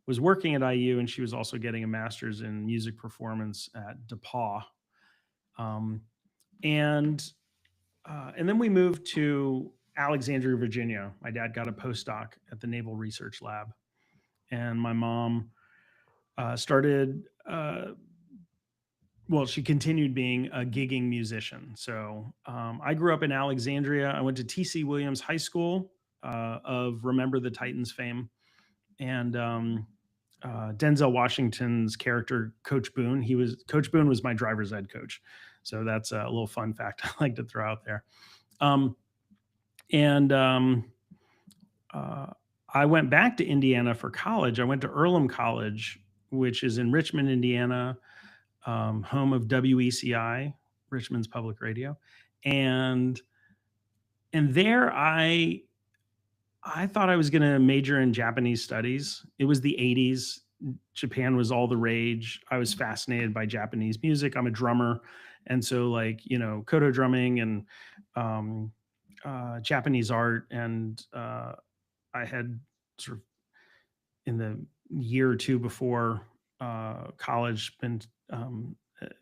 was working at IU, and she was also getting a master's in music performance at DePauw. Um, and and then we moved to Alexandria, Virginia. My dad got a postdoc at the Naval Research Lab, and my mom started. Well, she continued being a gigging musician. So I grew up in Alexandria. I went to TC Williams High School of Remember the Titans fame, and Denzel Washington's character Coach Boone. Coach Boone was my driver's ed coach. So that's a little fun fact I like to throw out there. Um, and uh, I went back to Indiana for college. I went to Earlham College, which is in Richmond, Indiana, home of WECI, Richmond's public radio, and there I thought I was going to major in Japanese studies. It was the 80s. Japan was all the rage. I was fascinated by Japanese music. I'm a drummer. And so, like, koto drumming and um, Japanese art. And I had sort of in the year or two before college been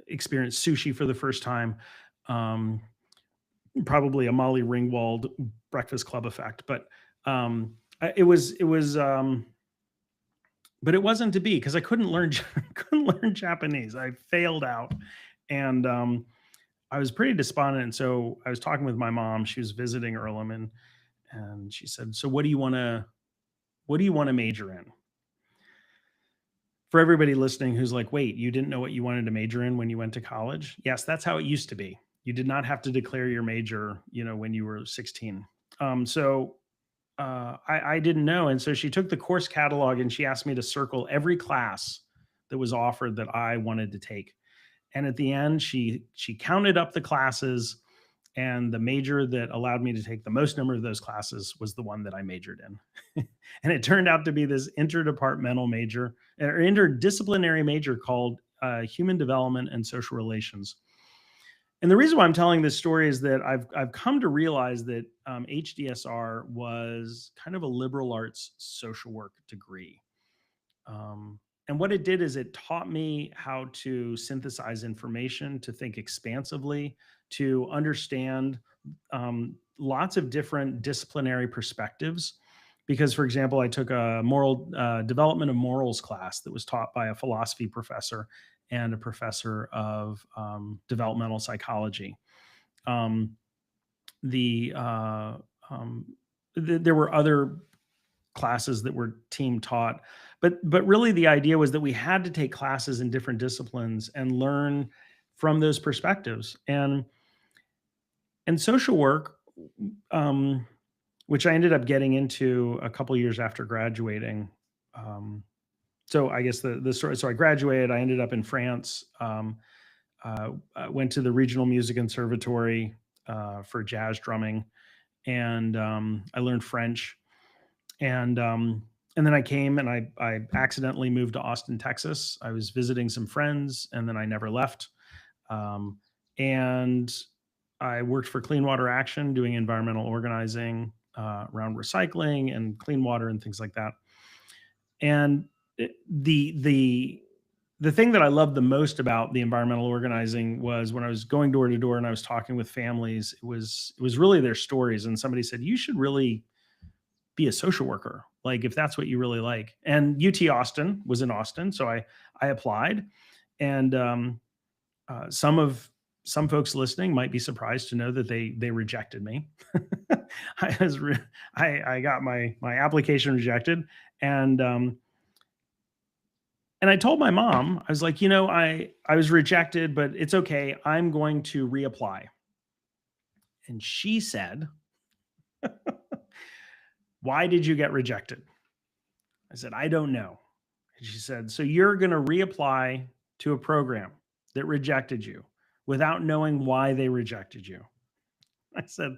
experienced sushi for the first time. Um, Probably a Molly Ringwald Breakfast Club effect, but it was but it wasn't to be because I couldn't learn couldn't learn Japanese. I failed out, and I was pretty despondent. And so I was talking with my mom. She was visiting Earlham, and she said, "So what do you want to major in?" For everybody listening who's like, "Wait, you didn't know what you wanted to major in when you went to college?" Yes, that's how it used to be. You did not have to declare your major, when you were 16. So I didn't know. And so she took the course catalog and she asked me to circle every class that was offered that I wanted to take. And at the end, she counted up the classes, and the major that allowed me to take the most number of those classes was the one that I majored in. And it turned out to be this interdepartmental major or interdisciplinary major called human development and social relations. And the reason why I'm telling this story is that I've come to realize that HDSR was kind of a liberal arts social work degree. Um, and what it did is it taught me how to synthesize information, to think expansively, to understand lots of different disciplinary perspectives. Because, for example, I took a moral development of morals class that was taught by a philosophy professor and a professor of developmental psychology. Um, the um, there were other classes that were team taught, but really the idea was that we had to take classes in different disciplines and learn from those perspectives. And social work, um, which I ended up getting into a couple years after graduating. So I guess the story. So I graduated. I ended up in France. I went to the regional music conservatory for jazz drumming, and I learned French. And then I came and I accidentally moved to Austin, Texas. I was visiting some friends, and then I never left. Um, and I worked for Clean Water Action, doing environmental organizing around recycling and clean water and things like that. And the the thing that I loved the most about the environmental organizing was when I was going door to door and I was talking with families, it was really their stories. And somebody said, you should really be a social worker, like if that's what you really like. And UT Austin was in Austin, so I applied, and some folks listening might be surprised to know that they rejected me. I was I got my application rejected, and and I told my mom, I was like, I was rejected, but it's okay. I'm going to reapply. And she said, "Why did you get rejected?" I said, "I don't know." And she said, "So you're going to reapply to a program that rejected you without knowing why they rejected you?" I said,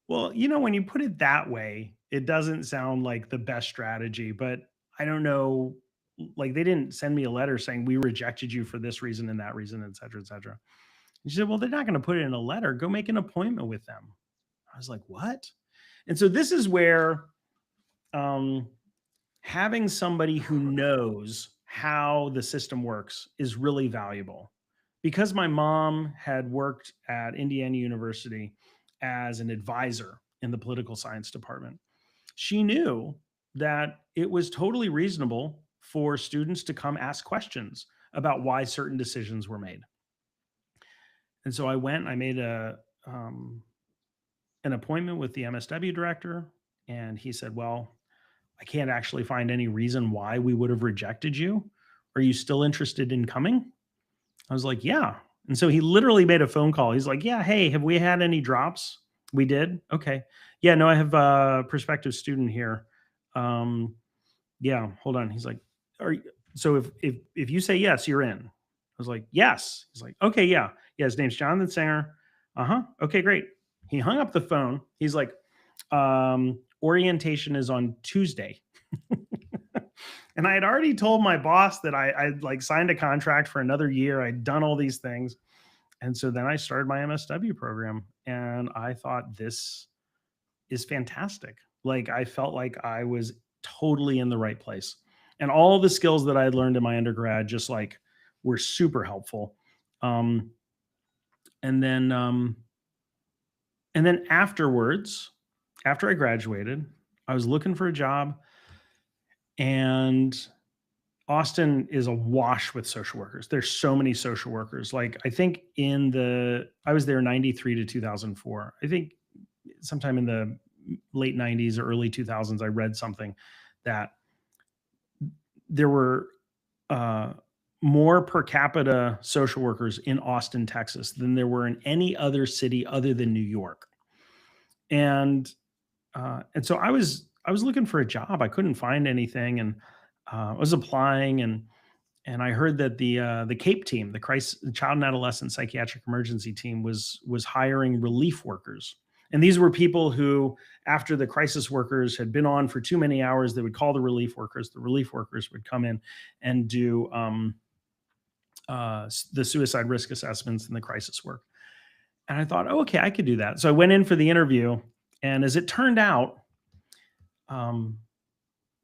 "Well, when you put it that way, it doesn't sound like the best strategy, but I don't know. Like, they didn't send me a letter saying we rejected you for this reason and that reason, et cetera, et cetera." And she said, "Well, they're not going to put it in a letter. Go make an appointment with them." I was like, "What?" And so this is where um, having somebody who knows how the system works is really valuable. Because my mom had worked at Indiana University as an advisor in the political science department, she knew that it was totally reasonable for students to come ask questions about why certain decisions were made. And so I went, I made an appointment with the MSW director, and he said, "Well, I can't actually find any reason why we would have rejected you. Are you still interested in coming?" I was like, "Yeah." And so he literally made a phone call. He's like, "Yeah, hey, have we had any drops?" We did. Okay. Yeah, no, I have a prospective student here. Um, yeah, hold on. He's like, "Are you, so if you say yes, you're in." I was like, "Yes." He's like, "Okay, yeah. Yeah, his name's Jonathan Singer." Uh-huh. Okay, great. He hung up the phone. He's like, "Orientation is on Tuesday." And I had already told my boss that I'd like signed a contract for another year. I'd done all these things. And so then I started my MSW program, and I thought, this is fantastic. Like, I felt like I was totally in the right place. And all the skills that I had learned in my undergrad just like were super helpful. Um, and then and then afterwards, after I graduated, I was looking for a job, and Austin is awash with social workers. There's so many social workers. Like, I think I was there 93 to 2004. I think sometime in the late 90s or early 2000s, I read something that there were uh, more per capita social workers in Austin, Texas than there were in any other city other than New York. And so I was looking for a job. I couldn't find anything, and I was applying, and I heard that the CAPE team, the Child and Adolescent Psychiatric Emergency Team, was hiring relief workers. And these were people who, after the crisis workers had been on for too many hours, they would call the relief workers. The relief workers would come in and do the suicide risk assessments and the crisis work. And I thought, oh, okay, I could do that. So I went in for the interview, and as it turned out, um,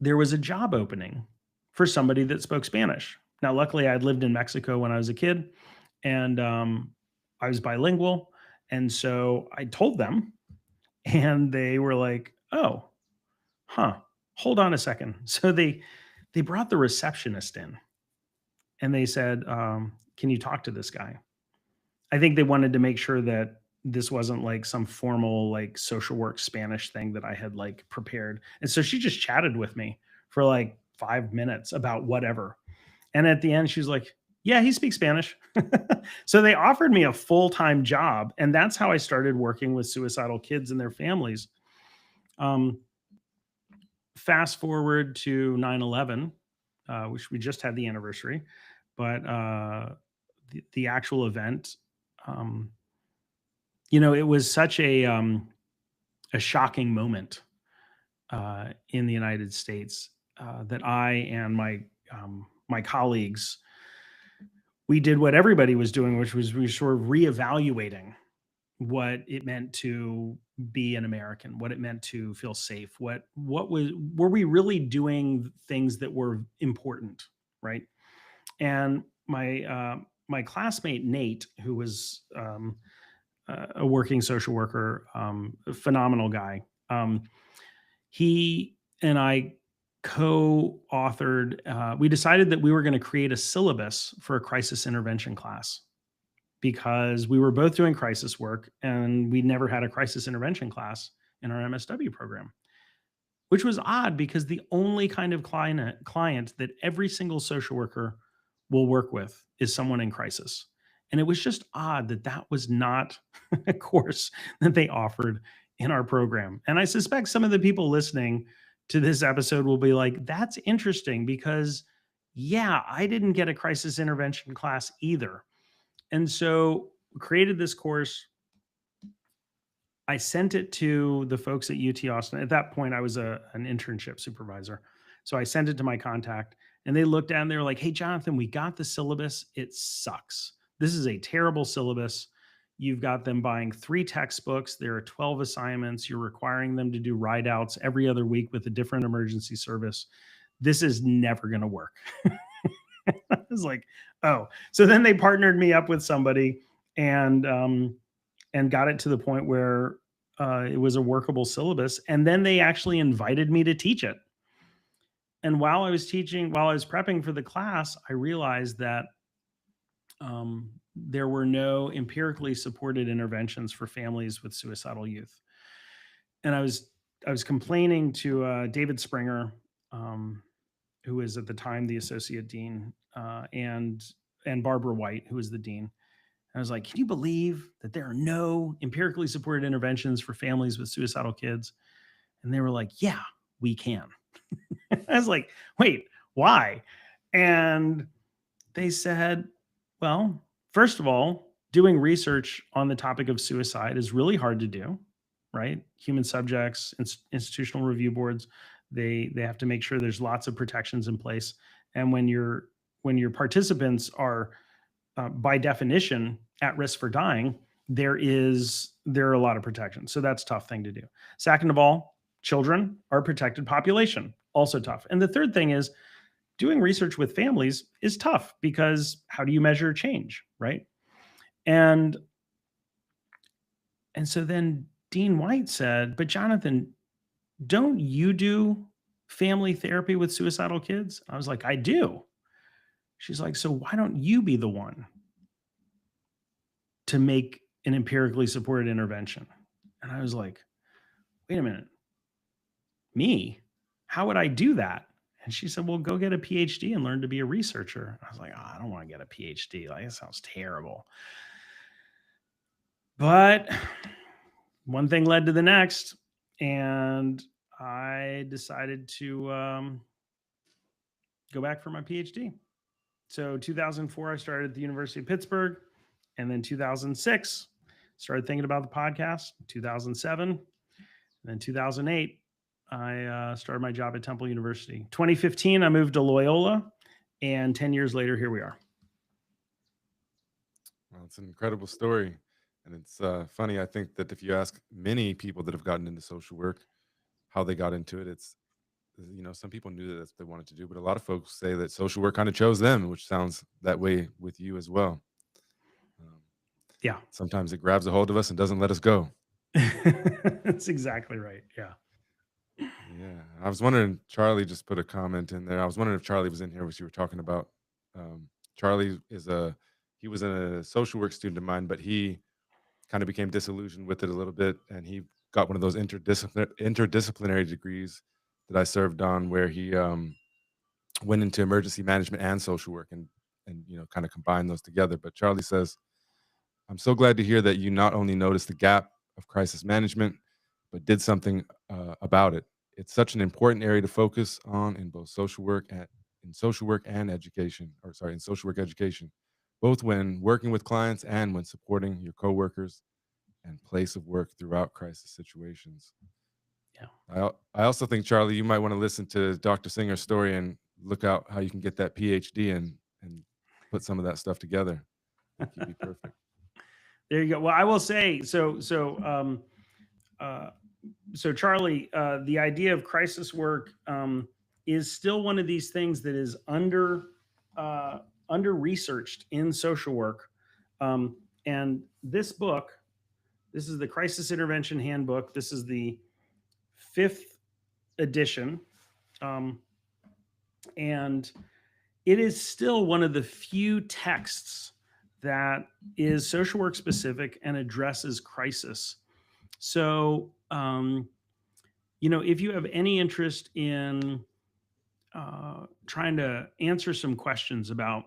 there was a job opening for somebody that spoke Spanish. Now, luckily, I'd lived in Mexico when I was a kid, and I was bilingual. And so I told them, and they were like, "Oh, huh, hold on a second." So they brought the receptionist in, and they said, "Can you talk to this guy?" I think they wanted to make sure that this wasn't like some formal like social work Spanish thing that I had like prepared. And so she just chatted with me for like 5 minutes about whatever. And at the end, she's like, "Yeah, he speaks Spanish." So they offered me a full time job. And that's how I started working with suicidal kids and their families. Um, Fast forward to 9/11, which we just had the anniversary, but the actual event, um, it was such a shocking moment in the United States that I and my colleagues, we did what everybody was doing, which was we were sort of reevaluating what it meant to be an American, what it meant to feel safe, what were we really doing things that were important, right? And my classmate Nate, who was a working social worker, a phenomenal guy. He and I co-authored. We decided that we were going to create a syllabus for a crisis intervention class because we were both doing crisis work and we never had a crisis intervention class in our MSW program, which was odd because the only kind of client that every single social worker will work with is someone in crisis. And it was just odd that that was not a course that they offered in our program. And I suspect some of the people listening to this episode will be like, that's interesting because, yeah, I didn't get a crisis intervention class either. And so created this course. I sent it to the folks at UT Austin. At that point, I was an internship supervisor. So I sent it to my contact and they looked at it and they were like, hey, Jonathan, we got the syllabus. It sucks. This is a terrible syllabus. You've got them buying 3 textbooks. There are 12 assignments. You're requiring them to do ride outs every other week with a different emergency service. This is never going to work. I was like, oh. So then they partnered me up with somebody and got it to the point where it was a workable syllabus. And then they actually invited me to teach it. And while I was teaching, while I was prepping for the class, I realized that there were no empirically supported interventions for families with suicidal youth. And I was complaining to David Springer, who was at the time the associate dean, and Barbara White, who was the dean. I was like, can you believe that there are no empirically supported interventions for families with suicidal kids? And they were like, yeah, we can. I was like, wait, why? And they said, well, first of all, doing research on the topic of suicide is really hard to do, right? Human subjects, institutional review boards, they have to make sure there's lots of protections in place. And when your participants are by definition at risk for dying, there are a lot of protections. So that's a tough thing to do. Second of all, children are a protected population, also tough. And the third thing is doing research with families is tough because how do you measure change, right? And so then Dean White said, "But Jonathan, don't you do family therapy with suicidal kids?" I was like, "I do." She's like, "So why don't you be the one to make an empirically supported intervention?" And I was like, wait a minute, me? How would I do that? And she said, well, go get a PhD and learn to be a researcher. I was like, oh, I don't want to get a PhD. Like, that sounds terrible. But one thing led to the next. And I decided to go back for my PhD. So 2004, I started at the University of Pittsburgh. And then 2006, started thinking about the podcast. 2007, and then 2008, I started my job at Temple University. 2015, I moved to Loyola, and 10 years later, here we are. Well, it's an incredible story. And it's funny. I think that if you ask many people that have gotten into social work how they got into it, it's, some people knew that that's what they wanted to do, but a lot of folks say that social work kind of chose them, which sounds that way with you as well. Um, Yeah. Sometimes it grabs a hold of us and doesn't let us go. That's exactly right. Yeah. Yeah. I was wondering, Charlie just put a comment in there. I was wondering if Charlie was in here, what you were talking about. Charlie he was a social work student of mine, but he kind of became disillusioned with it a little bit. And he got one of those interdisciplinary degrees that I served on where he went into emergency management and social work and kind of combined those together. But Charlie says, I'm so glad to hear that you not only noticed the gap of crisis management, but did something about it. It's such an important area to focus on in both social work and in social work and education, or sorry, in social work education, both when working with clients and when supporting your coworkers and place of work throughout crisis situations. Yeah. I also think, Charlie, you might want to listen to Dr. Singer's story and look out how you can get that PhD and put some of that stuff together. I think you'd be perfect. There you go. Well, I will say uh, so Charlie, the idea of crisis work is still one of these things that is under researched in social work. And this book, this is the Crisis Intervention Handbook. This is the fifth edition. Um, and it is still one of the few texts that is social work specific and addresses crisis. So, if you have any interest in trying to answer some questions about,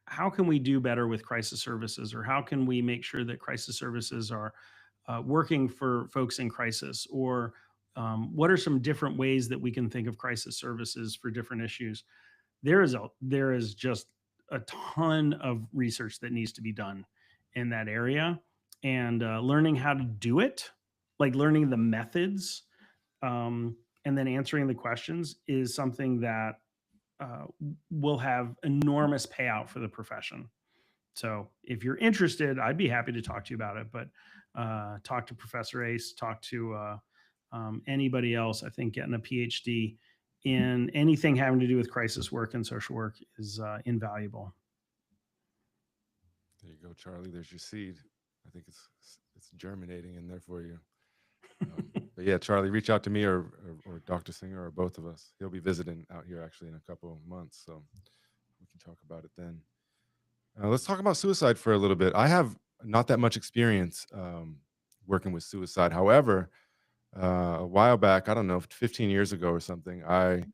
how can we do better with crisis services, or how can we make sure that crisis services are working for folks in crisis, or what are some different ways that we can think of crisis services for different issues, there is just a ton of research that needs to be done in that area, and learning how to do it, like learning the methods, and then answering the questions, is something that uh, will have enormous payout for the profession. So if you're interested, I'd be happy to talk to you about it. But talk to Professor Ace, talk to anybody else. I think getting a PhD in anything having to do with crisis work and social work is invaluable. There you go, Charlie. There's your seed. I think it's germinating in there for you. But yeah, Charlie, reach out to me, or Dr. Singer, or both of us. He'll be visiting out here actually in a couple of months, so we can talk about it then. Let's talk about suicide for a little bit. I have not that much experience working with suicide. However, a while back, I don't know, 15 years ago or something, I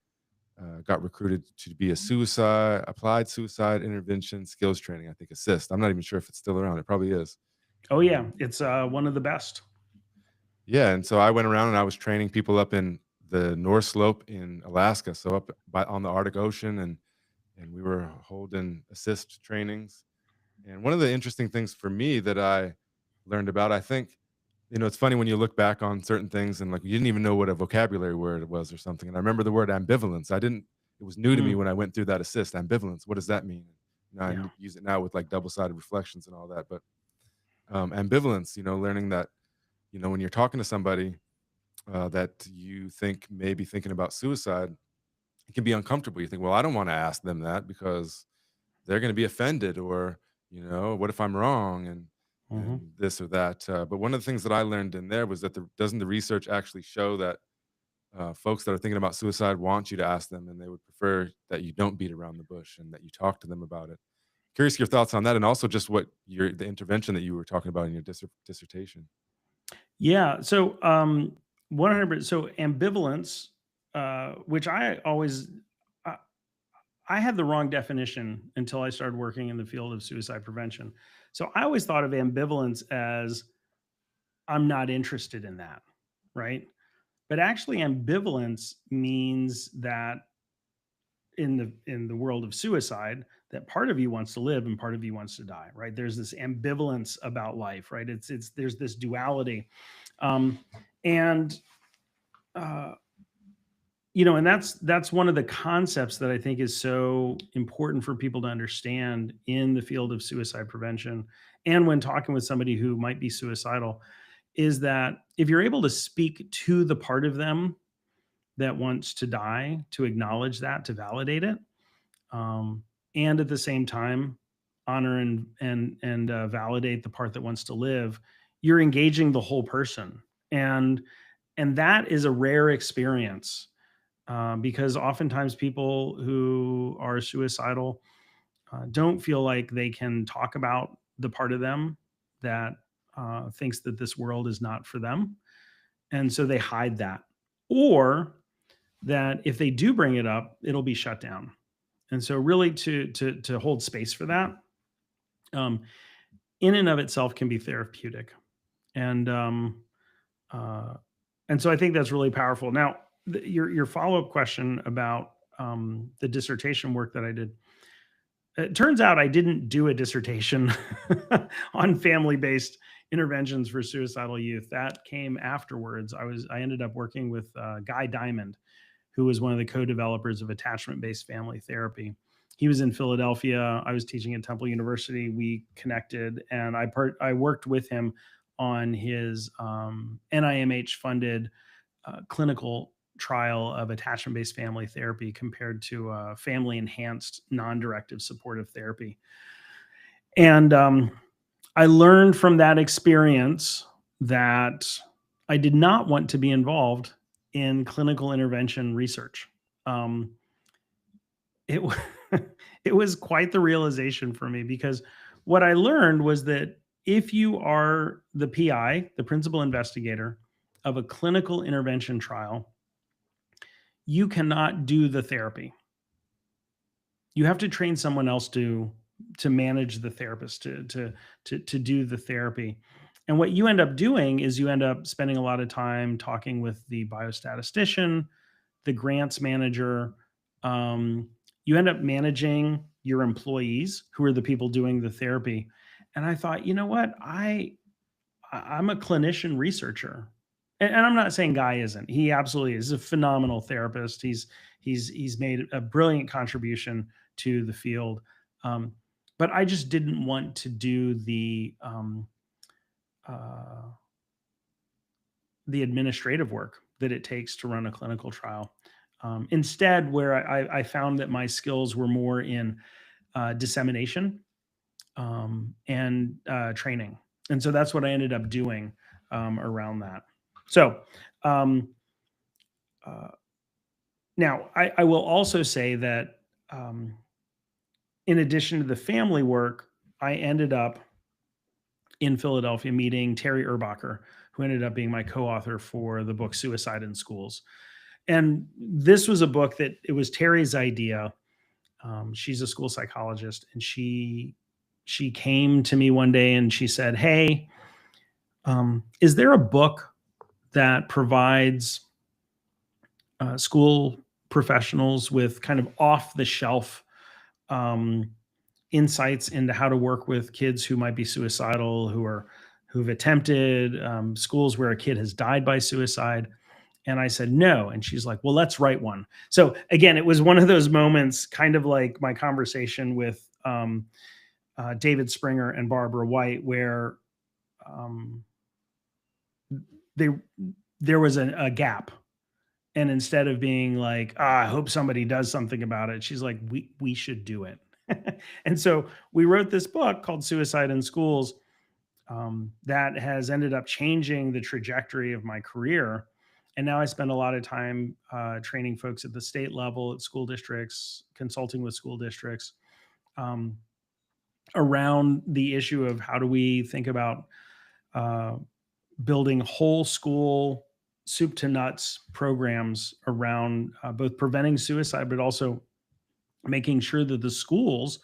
got recruited to be a applied suicide intervention skills training, I think assist. I'm not even sure if it's still around. It probably is. Oh yeah, Um, it's one of the best. yeah, and so I went around and I was training people up in the North Slope in Alaska, so up on the Arctic Ocean, and we were holding assist trainings. And one of the interesting things for me that I learned about, I think, it's funny when you look back on certain things and like you didn't even know what a vocabulary word it was or something. And I remember the word ambivalence. It was new to me Mm, when I went through that assist. Ambivalence, what does that mean? yeah. Use it now with like double-sided reflections and all that. But ambivalence, learning that, when you're talking to somebody that you think may be thinking about suicide, it can be uncomfortable. You think, well, I don't want to ask them that because they're going to be offended, or what if I'm wrong, Hmm. and this or that. But one of the things that I learned in there was that doesn't the research actually show that folks that are thinking about suicide want you to ask them, and they would prefer that you don't beat around the bush and that you talk to them about it. Curious your thoughts on that, and also just what the intervention that you were talking about in your dissertation. Yeah. So 100%. So ambivalence, which I, I had the wrong definition until I started working in the field of suicide prevention. So I always thought of ambivalence as I'm not interested in that, right? But actually, ambivalence means that in the world of suicide, that part of you wants to live and part of you wants to die, right? There's this ambivalence about life, right? It's there's this duality, um, and uh, and that's one of the concepts that I think is so important for people to understand in the field of suicide prevention, and when talking with somebody who might be suicidal, is that if you're able to speak to the part of them that wants to die, to acknowledge that, to validate it, um, and at the same time honor and validate the part that wants to live, you're engaging the whole person, and that is a rare experience, because oftentimes people who are suicidal don't feel like they can talk about the part of them that thinks that this world is not for them, and so they hide that, or that if they do bring it up, it'll be shut down. And so, really, to hold space for that, um, in and of itself, can be therapeutic, and uh, and so I think that's really powerful. Now, your follow up question about the dissertation work that I did. It turns out I didn't do a dissertation on family based interventions for suicidal youth. That came afterwards. I ended up working with Guy Diamond, who was one of the co-developers of attachment-based family therapy. He was in Philadelphia. I was teaching at Temple University. We connected, and I worked with him on his NIMH-funded clinical trial of attachment-based family therapy compared to family-enhanced non-directive supportive therapy. And I learned from that experience that I did not want to be involved in clinical intervention research. Um, it it was quite the realization for me, because what I learned was that if you are the PI, the principal investigator of a clinical intervention trial, you cannot do the therapy. You have to train someone else to manage the therapist, to do the therapy. And what you end up doing is you end up spending a lot of time talking with the biostatistician, the grants manager. You end up managing your employees, who are the people doing the therapy. And I thought, you know what? I'm a clinician researcher. And I'm not saying Guy isn't. He absolutely is. He's a phenomenal therapist. He's made a brilliant contribution to the field. Um, but I just didn't want to do uh, the administrative work that it takes to run a clinical trial. Instead, where I found that my skills were more in dissemination and training. And so that's what I ended up doing around that. So um, uh, now I will also say that um, in addition to the family work, I ended up in Philadelphia meeting Terry Erbacher, who ended up being my co-author for the book Suicide in Schools. And this was a book that it was Terry's idea. She's a school psychologist, and she came to me one day and she said, "Hey, is there a book that provides school professionals with kind of off the shelf um, insights into how to work with kids who might be suicidal, who've attempted schools where a kid has died by suicide?" And I said, "No." And she's like, "Well, let's write one." So again, it was one of those moments, kind of like my conversation with David Springer and Barbara White, where um, they there was a gap. And instead of being like, I hope somebody does something about it, she's like, we should do it. And so we wrote this book called Suicide in Schools, that has ended up changing the trajectory of my career. And now I spend a lot of time training folks at the state level, at school districts, consulting with school districts um, around the issue of how do we think about uh, building whole school soup to nuts programs around both preventing suicide, but also making sure that the schools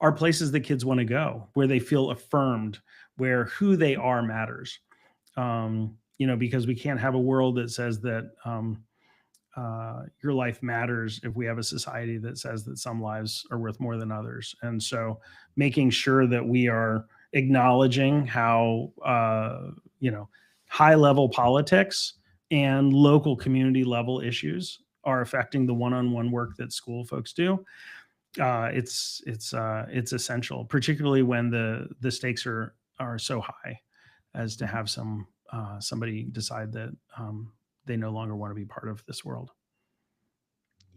are places that kids want to go, where they feel affirmed, where who they are matters. Because we can't have a world that says that your life matters if we have a society that says that some lives are worth more than others. And so making sure that we are acknowledging how, high level politics and local community level issues are affecting the one-on-one work that school folks do. It's essential, particularly when the stakes are so high as to have somebody decide that they no longer want to be part of this world.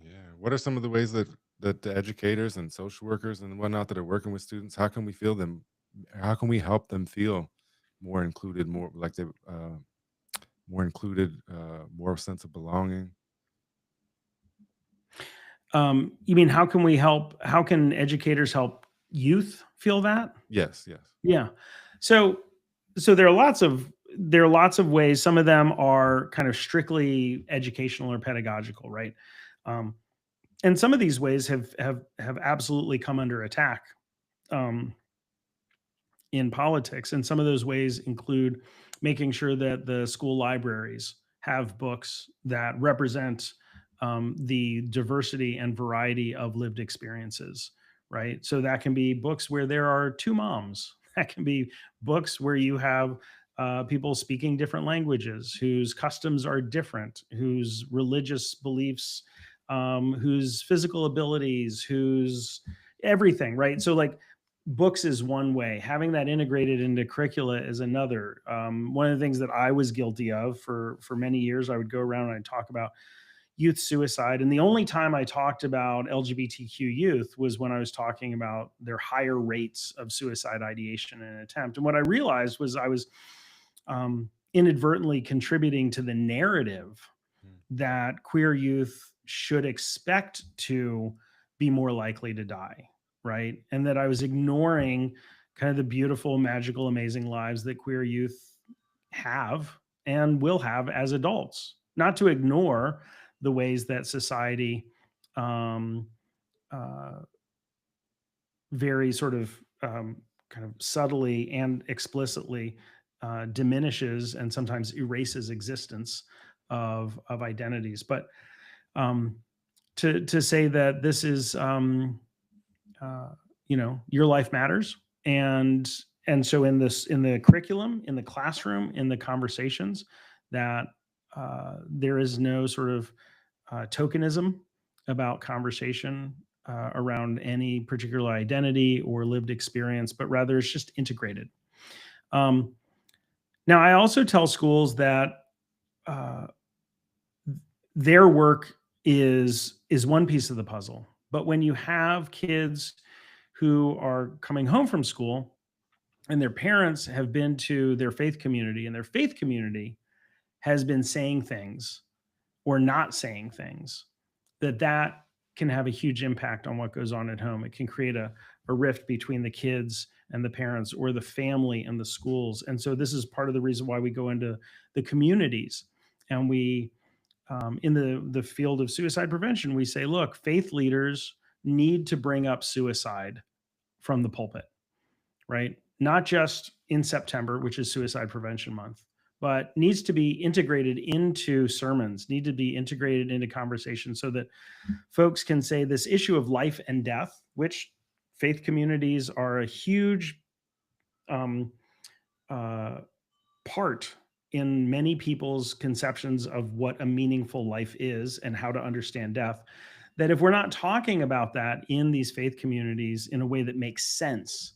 Yeah. What are some of the ways that the educators and social workers and whatnot that are working with students, how can we feel them? How can we help them feel more included, more like they more included, more sense of belonging? You mean how can we help? How can educators help youth feel that? Yes, yes. Yeah. So so there are lots of ways. Some of them are kind of strictly educational or pedagogical, right? Um, and some of these ways have absolutely come under attack um, in politics. And some of those ways include making sure that the school libraries have books that represent the diversity and variety of lived experiences, right? So that can be books where there are two moms. That can be books where you have people speaking different languages, whose customs are different, whose religious beliefs, whose physical abilities, whose everything, right? So, like, books is one way. Having that integrated into curricula is another. One of the things that I was guilty of for many years, I would go around and I'd talk about, youth suicide. And the only time I talked about LGBTQ youth was when I was talking about their higher rates of suicide ideation and attempt. And what I realized was I was inadvertently contributing to the narrative Mm. that queer youth should expect to be more likely to die, right? And that I was ignoring kind of the beautiful, magical, amazing lives that queer youth have and will have as adults. Not to ignore the ways that society um, uh, very sort of kind of subtly and explicitly diminishes and sometimes erases existence of identities. But um, to say that this is uh, your life matters, and so in the curriculum, in the classroom, in the conversations, that there is no sort of tokenism about conversation around any particular identity or lived experience, but rather it's just integrated. Um, Now, I also tell schools that uh, their work is one piece of the puzzle, but when you have kids who are coming home from school and their parents have been to their faith community and their faith community has been saying things or not saying things, that can have a huge impact on what goes on at home. It can create a rift between the kids and the parents, or the family and the schools. And so this is part of the reason why we go into the communities, and we in the field of suicide prevention, we say, look, faith leaders need to bring up suicide from the pulpit, right? Not just in September, which is Suicide Prevention Month, but needs to be integrated into sermons, need to be integrated into conversation so that folks can say this issue of life and death, which faith communities are a huge um, uh, part in many people's conceptions of what a meaningful life is and how to understand death. That if we're not talking about that in these faith communities in a way that makes sense,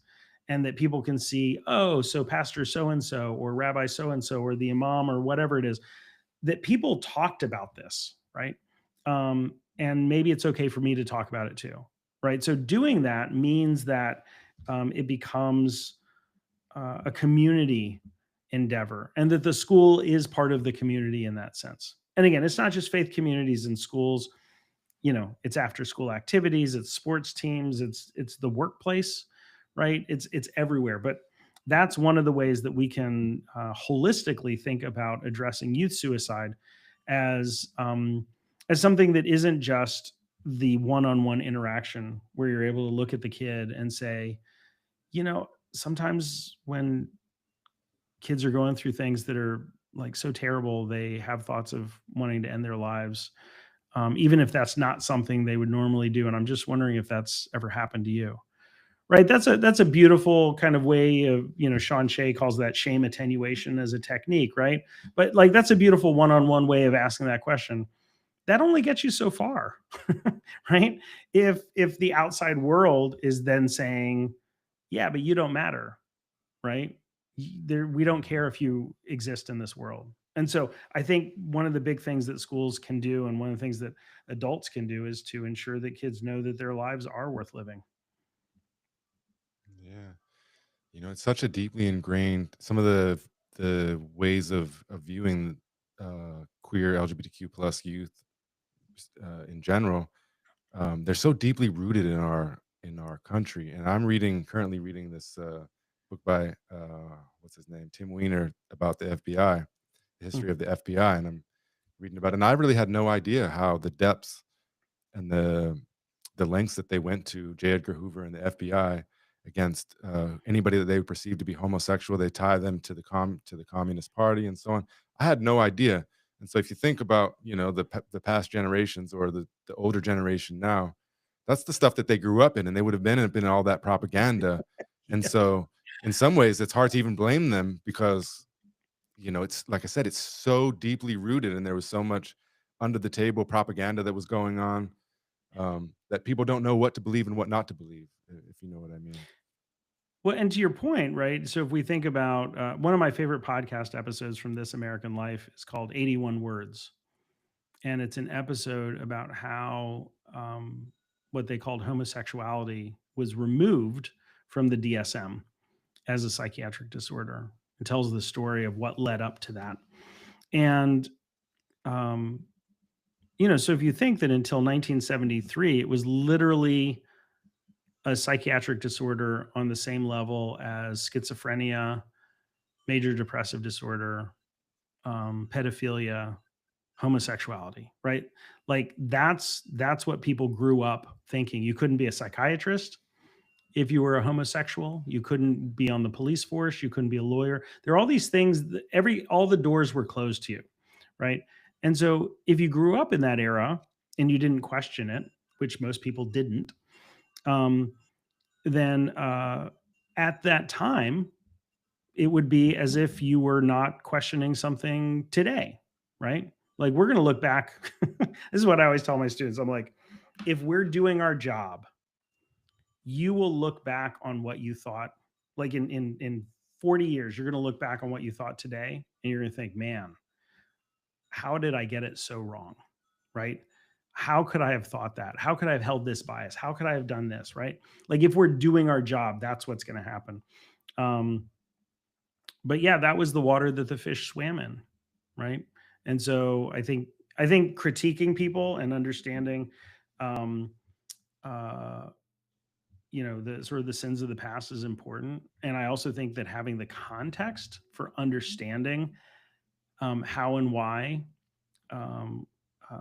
and that people can see, oh, so Pastor so and so, or Rabbi so and so, or the Imam, or whatever it is, that people talked about this, right? And maybe it's okay for me to talk about it too, right? So doing that means that it becomes a community endeavor, and that the school is part of the community in that sense. And again, it's not just faith communities in schools. It's after school activities, it's sports teams, it's the workplace, right? It's everywhere. But that's one of the ways that we can holistically think about addressing youth suicide as as something that isn't just the one-on-one interaction where you're able to look at the kid and say, sometimes when kids are going through things that are like so terrible, they have thoughts of wanting to end their lives, even if that's not something they would normally do. And I'm just wondering if that's ever happened to you. Right. That's a beautiful kind of way of, Sean Shea calls that shame attenuation as a technique, right? But like that's a beautiful one-on-one way of asking that question. That only gets you so far, right? If the outside world is then saying, yeah, but you don't matter, right? We don't care if you exist in this world. And so I think one of the big things that schools can do, and one of the things that adults can do, is to ensure that kids know that their lives are worth living. Yeah. It's such a deeply ingrained some of the ways of viewing queer LGBTQ plus youth in general. They're so deeply rooted in our country. And I'm currently reading this book by what's his name, Tim Weiner, about the FBI, the history Hmm. of the FBI, and I'm reading about it. And I really had no idea how the depths and the lengths that they went to, J. Edgar Hoover and the FBI, against anybody that they would perceive to be homosexual. They tie them to the Communist Party and so on. I had no idea. And so if you think about, the past generations or the older generation now, that's the stuff that they grew up in, and they would have been in all that propaganda. And Yeah. so in some ways it's hard to even blame them because, it's like I said, it's so deeply rooted, and there was so much under the table propaganda that was going on, that people don't know what to believe and what not to believe, if you know what I mean. Well, and to your point, right? So if we think about one of my favorite podcast episodes from This American Life is called 81 Words. and it's an episode about how what they called homosexuality was removed from the DSM as a psychiatric disorder. It tells the story of what led up to that. And, um, so if you think that until 1973, it was literally a psychiatric disorder on the same level as schizophrenia, major depressive disorder, pedophilia, homosexuality, right? Like that's what people grew up thinking. You couldn't be a psychiatrist if you were a homosexual. You couldn't be on the police force. You couldn't be a lawyer. There are all these things. That all the doors were closed to you, right? And so if you grew up in that era and you didn't question it, which most people didn't, um, then at that time it would be as if you were not questioning something today, right? Like we're going to look back. This is what I always tell my students. I'm like, if we're doing our job, you will look back on what you thought. Like in 40 years, you're going to look back on what you thought today, and you're going to think, man, how did I get it so wrong, right? How could I have thought that? How could I have held this bias? How could I have done this, right? Like if we're doing our job, that's what's going to happen. Um, but yeah, that was the water that the fish swam in, right? And so I think critiquing people and understanding, um, uh, the sort of the sins of the past is important. And I also think that having the context for understanding how and why um,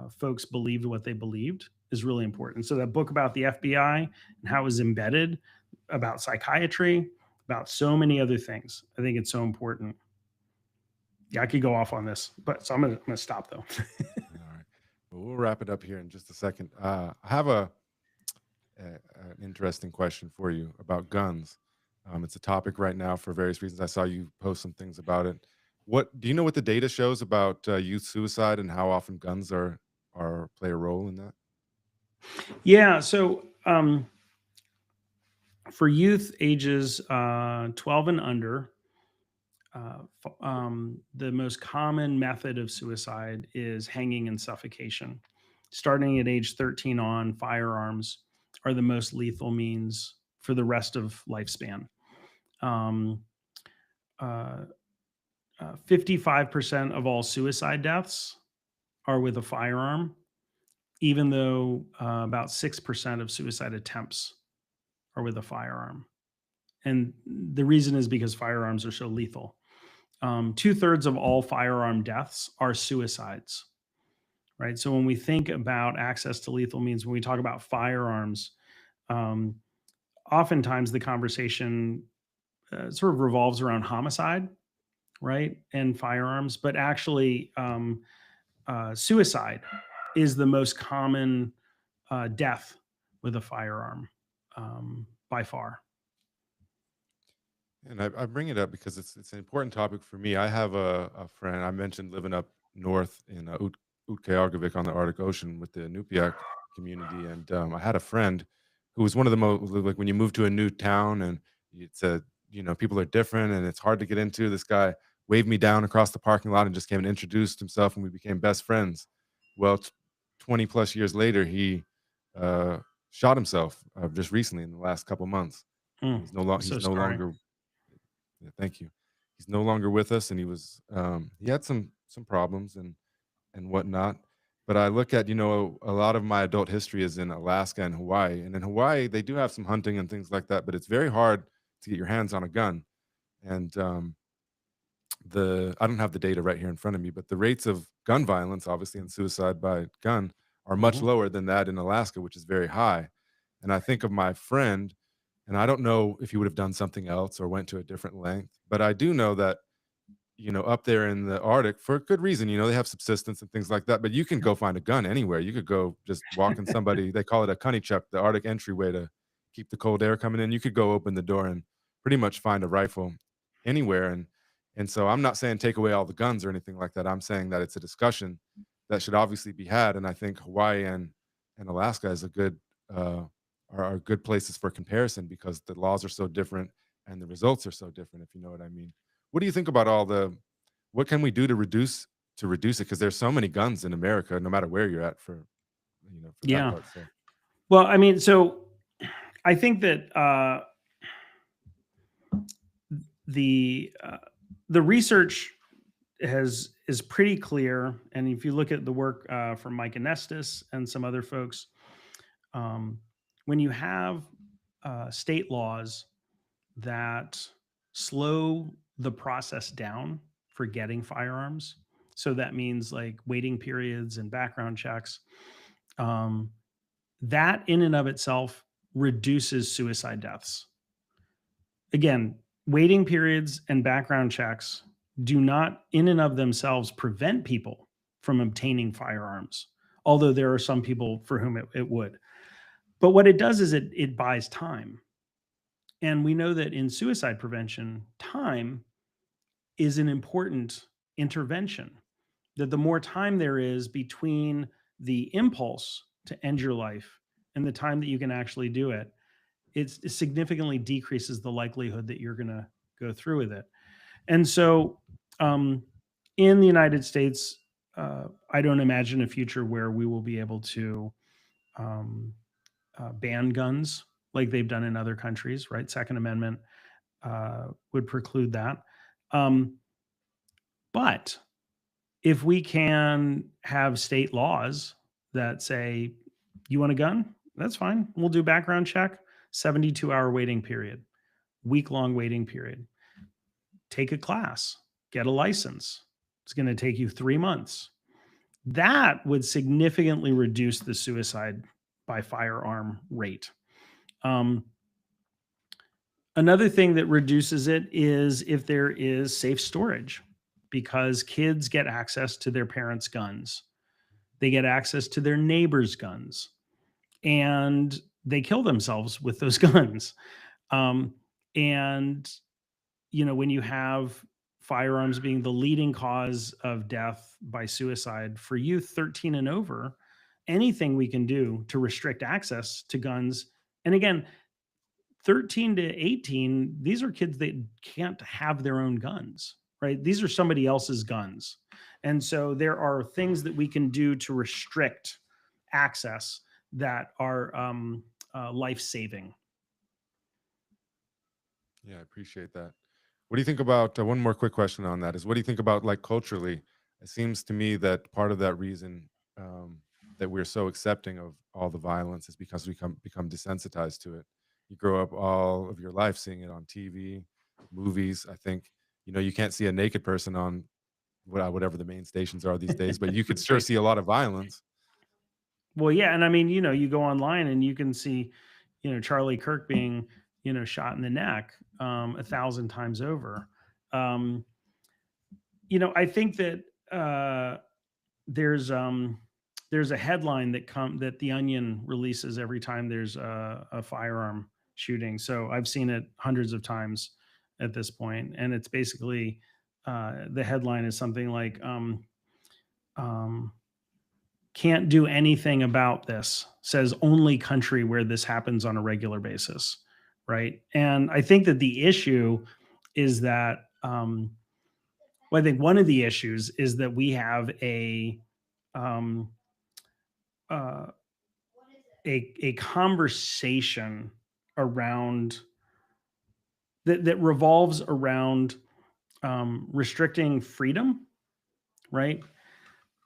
folks believed what they believed is really important. So that book about the FBI and how it was embedded, about psychiatry, about so many other things, I think it's so important. Yeah, I could go off on this, but so I'm gonna stop though. All right. Well, we'll wrap it up here in just a second. I have an interesting question for you about guns. It's a topic right now for various reasons. I saw you post some things about it. What do you know what the data shows about youth suicide and how often guns are play a role in that? Yeah, so for youth ages 12 and under, the most common method of suicide is hanging and suffocation. Starting at age 13 on, firearms are the most lethal means for the rest of lifespan. Um, uh, 55% of all suicide deaths are with a firearm, even though about 6% of suicide attempts are with a firearm. And the reason is because firearms are so lethal. Two-thirds of all firearm deaths are suicides, right? So when we think about access to lethal means, when we talk about firearms, um, oftentimes the conversation sort of revolves around homicide, right, and firearms, but actually, suicide is the most common death with a firearm by far. And I bring it up because it's an important topic for me. I have a friend I mentioned living up north in Utqiagvik on the Arctic Ocean with the Nupiaq community, and I had a friend who was one of the most like when you move to a new town and it's a people are different and it's hard to get into. This guy waved me down across the parking lot and just came and introduced himself, and we became best friends. Well, 20 plus years later, he uh, shot himself just recently in the last couple months. Mm, And so he's no sorry. longer yeah, thank you. He's no longer with us, and he had some problems and whatnot. But I look at a lot of my adult history is in Alaska and Hawaii, and in Hawaii they do have some hunting and things like that, but it's very hard to get your hands on a gun. And the I don't have the data right here in front of me, but the rates of gun violence, obviously, and suicide by gun are much Mhm. lower than that in Alaska, which is very high. And I think of my friend, and I don't know if he would have done something else or went to a different length, but I do know that up there in the Arctic for a good reason. They have subsistence and things like that, but you can go find a gun anywhere. You could go just walk in somebody, they call it a Kunichuk, the Arctic entryway to keep the cold air coming in. You could go open the door and pretty much find a rifle anywhere. And so I'm not saying take away all the guns or anything like that. I'm saying that it's a discussion that should obviously be had. And I think Hawaii and Alaska is a good are good places for comparison because the laws are so different and the results are so different, if you know what I mean. What do you think about what can we do to reduce to reduce it? Because there's so many guns in America, no matter where you're at, for that Yeah. part. So Well, I mean, so I think that the uh, the research is pretty clear, and if you look at the work from Mike Anestis and some other folks, um, when you have state laws that slow the process down for getting firearms, so that means like waiting periods and background checks, um, that in and of itself reduces suicide deaths. Again, waiting periods and background checks do not in and of themselves prevent people from obtaining firearms, although there are some people for whom it would. But what it does is it buys time. And we know that in suicide prevention, time is an important intervention. That the more time there is between the impulse to end your life and the time that you can actually do it, it significantly decreases the likelihood that you're going to go through with it. And so, um, in the United States, I don't imagine a future where we will be able to um, ban guns like they've done in other countries. Right, Second Amendment would preclude that. Um, but if we can have state laws that say, you want a gun? That's fine. We'll do background check, 72-hour waiting period, week-long waiting period. Take a class, get a license. It's going to take you 3 months. That would significantly reduce the suicide by firearm rate. Um, Another thing that reduces it is if there is safe storage, because kids get access to their parents' guns, they get access to their neighbors' guns, and they kill themselves with those guns. Um, and when you have firearms being the leading cause of death by suicide for youth 13 and over, anything we can do to restrict access to guns. And again, 13 to 18, these are kids that can't have their own guns, right? These are somebody else's guns. And so there are things that we can do to restrict access that are life saving. yeah, I appreciate that. What do you think about one more quick question on that is what do you think about like culturally? It seems to me that part of that reason um, that we're so accepting of all the violence is because we become desensitized to it. You grow up all of your life seeing it on TV, movies. I think you can't see a naked person on whatever the main stations are these days, but you could sure Right. see a lot of violence. Well, yeah. And I mean, you go online and you can see, Charlie Kirk being, shot in the neck 1,000 times over. Um, I think that there's there's a headline that the Onion releases every time there's a firearm shooting. So I've seen it hundreds of times at this point, and it's basically the headline is something like um, "Can't do anything about this," says only country where this happens on a regular basis, right? And I think that the issue is that well, I think one of the issues is that we have um, uh, a conversation around that revolves around restricting freedom, right?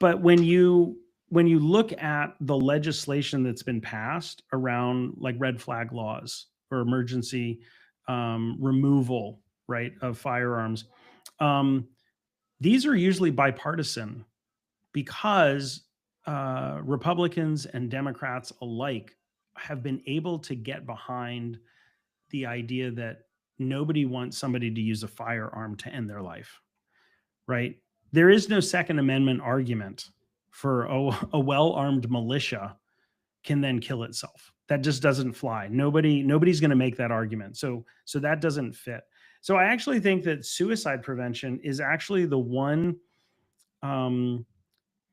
But when you look at the legislation that's been passed around like red flag laws or emergency removal, right, of firearms, um, these are usually bipartisan because Republicans and Democrats alike have been able to get behind the idea that nobody wants somebody to use a firearm to end their life, right? There is no Second Amendment argument for a well armed militia can then kill itself. That just doesn't fly. Nobody's going to make that argument. So that doesn't fit. So I actually think that suicide prevention is actually the one um,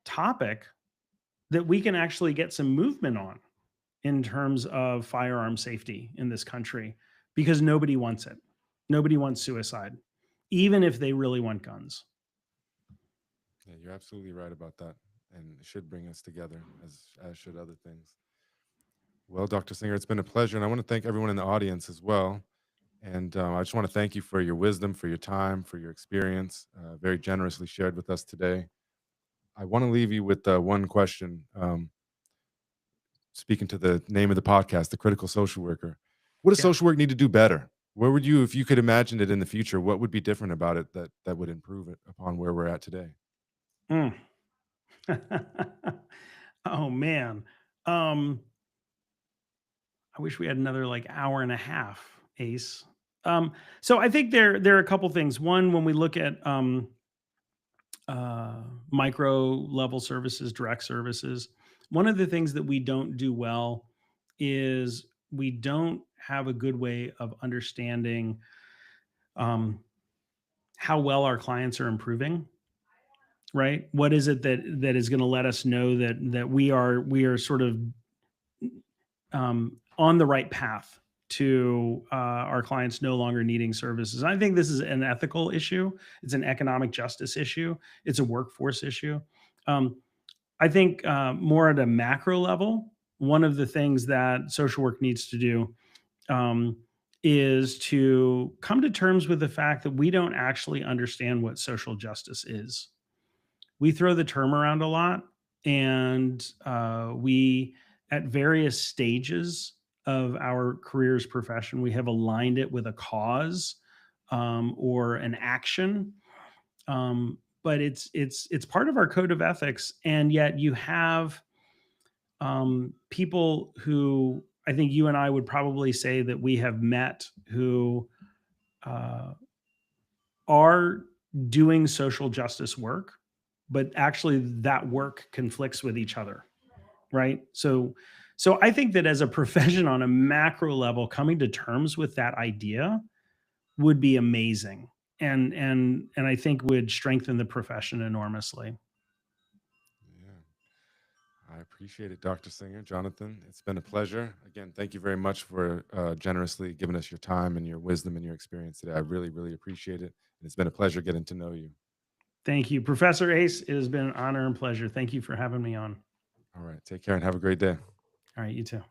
topic that we can actually get some movement on in terms of firearm safety in this country because nobody wants it. Nobody wants suicide, even if they really want guns. Yeah, you're absolutely right about that, and it should bring us together as should other things. Well, Dr. Singer, it's been a pleasure, and I want to thank everyone in the audience as well. And I just want to thank you for your wisdom, for your time, for your experience, very generously shared with us today. I want to leave you with one question. Speaking to the name of the podcast, The Critical Social Worker, what does Yeah. social work need to do better? Where would you, if you could imagine it in the future, what would be different about it that would improve it upon where we're at today? Mm. Oh man. Um, I wish we had another like hour and a half, Ace. So I think there are a couple things. One, when we look at micro level services, direct services, one of the things that we don't do well is we don't have a good way of understanding um, how well our clients are improving. Right? What is it that is going to let us know that we are sort of on the right path to our clients no longer needing services. I think this is an ethical issue. It's an economic justice issue. It's a workforce issue. Um, I think more at a macro level, one of the things that social work needs to do um, is to come to terms with the fact that we don't actually understand what social justice is. We throw the term around a lot, and we, at various stages of our careers profession, we have aligned it with a cause or an action. But it's part of our code of ethics, and yet you have people who I think you and I would probably say that we have met who uh, are doing social justice work, but actually that work conflicts with each other, right? So I think that as a profession on a macro level, coming to terms with that idea would be amazing, and I think would strengthen the profession enormously. Yeah. I appreciate it, Dr. Singer. Jonathan, it's been a pleasure. Again, thank you very much for generously giving us your time and your wisdom and your experience today. I really, really appreciate it. And it's been a pleasure getting to know you. Thank you, Professor Ace. It has been an honor and pleasure. Thank you for having me on. All right. Take care and have a great day. All right, you too.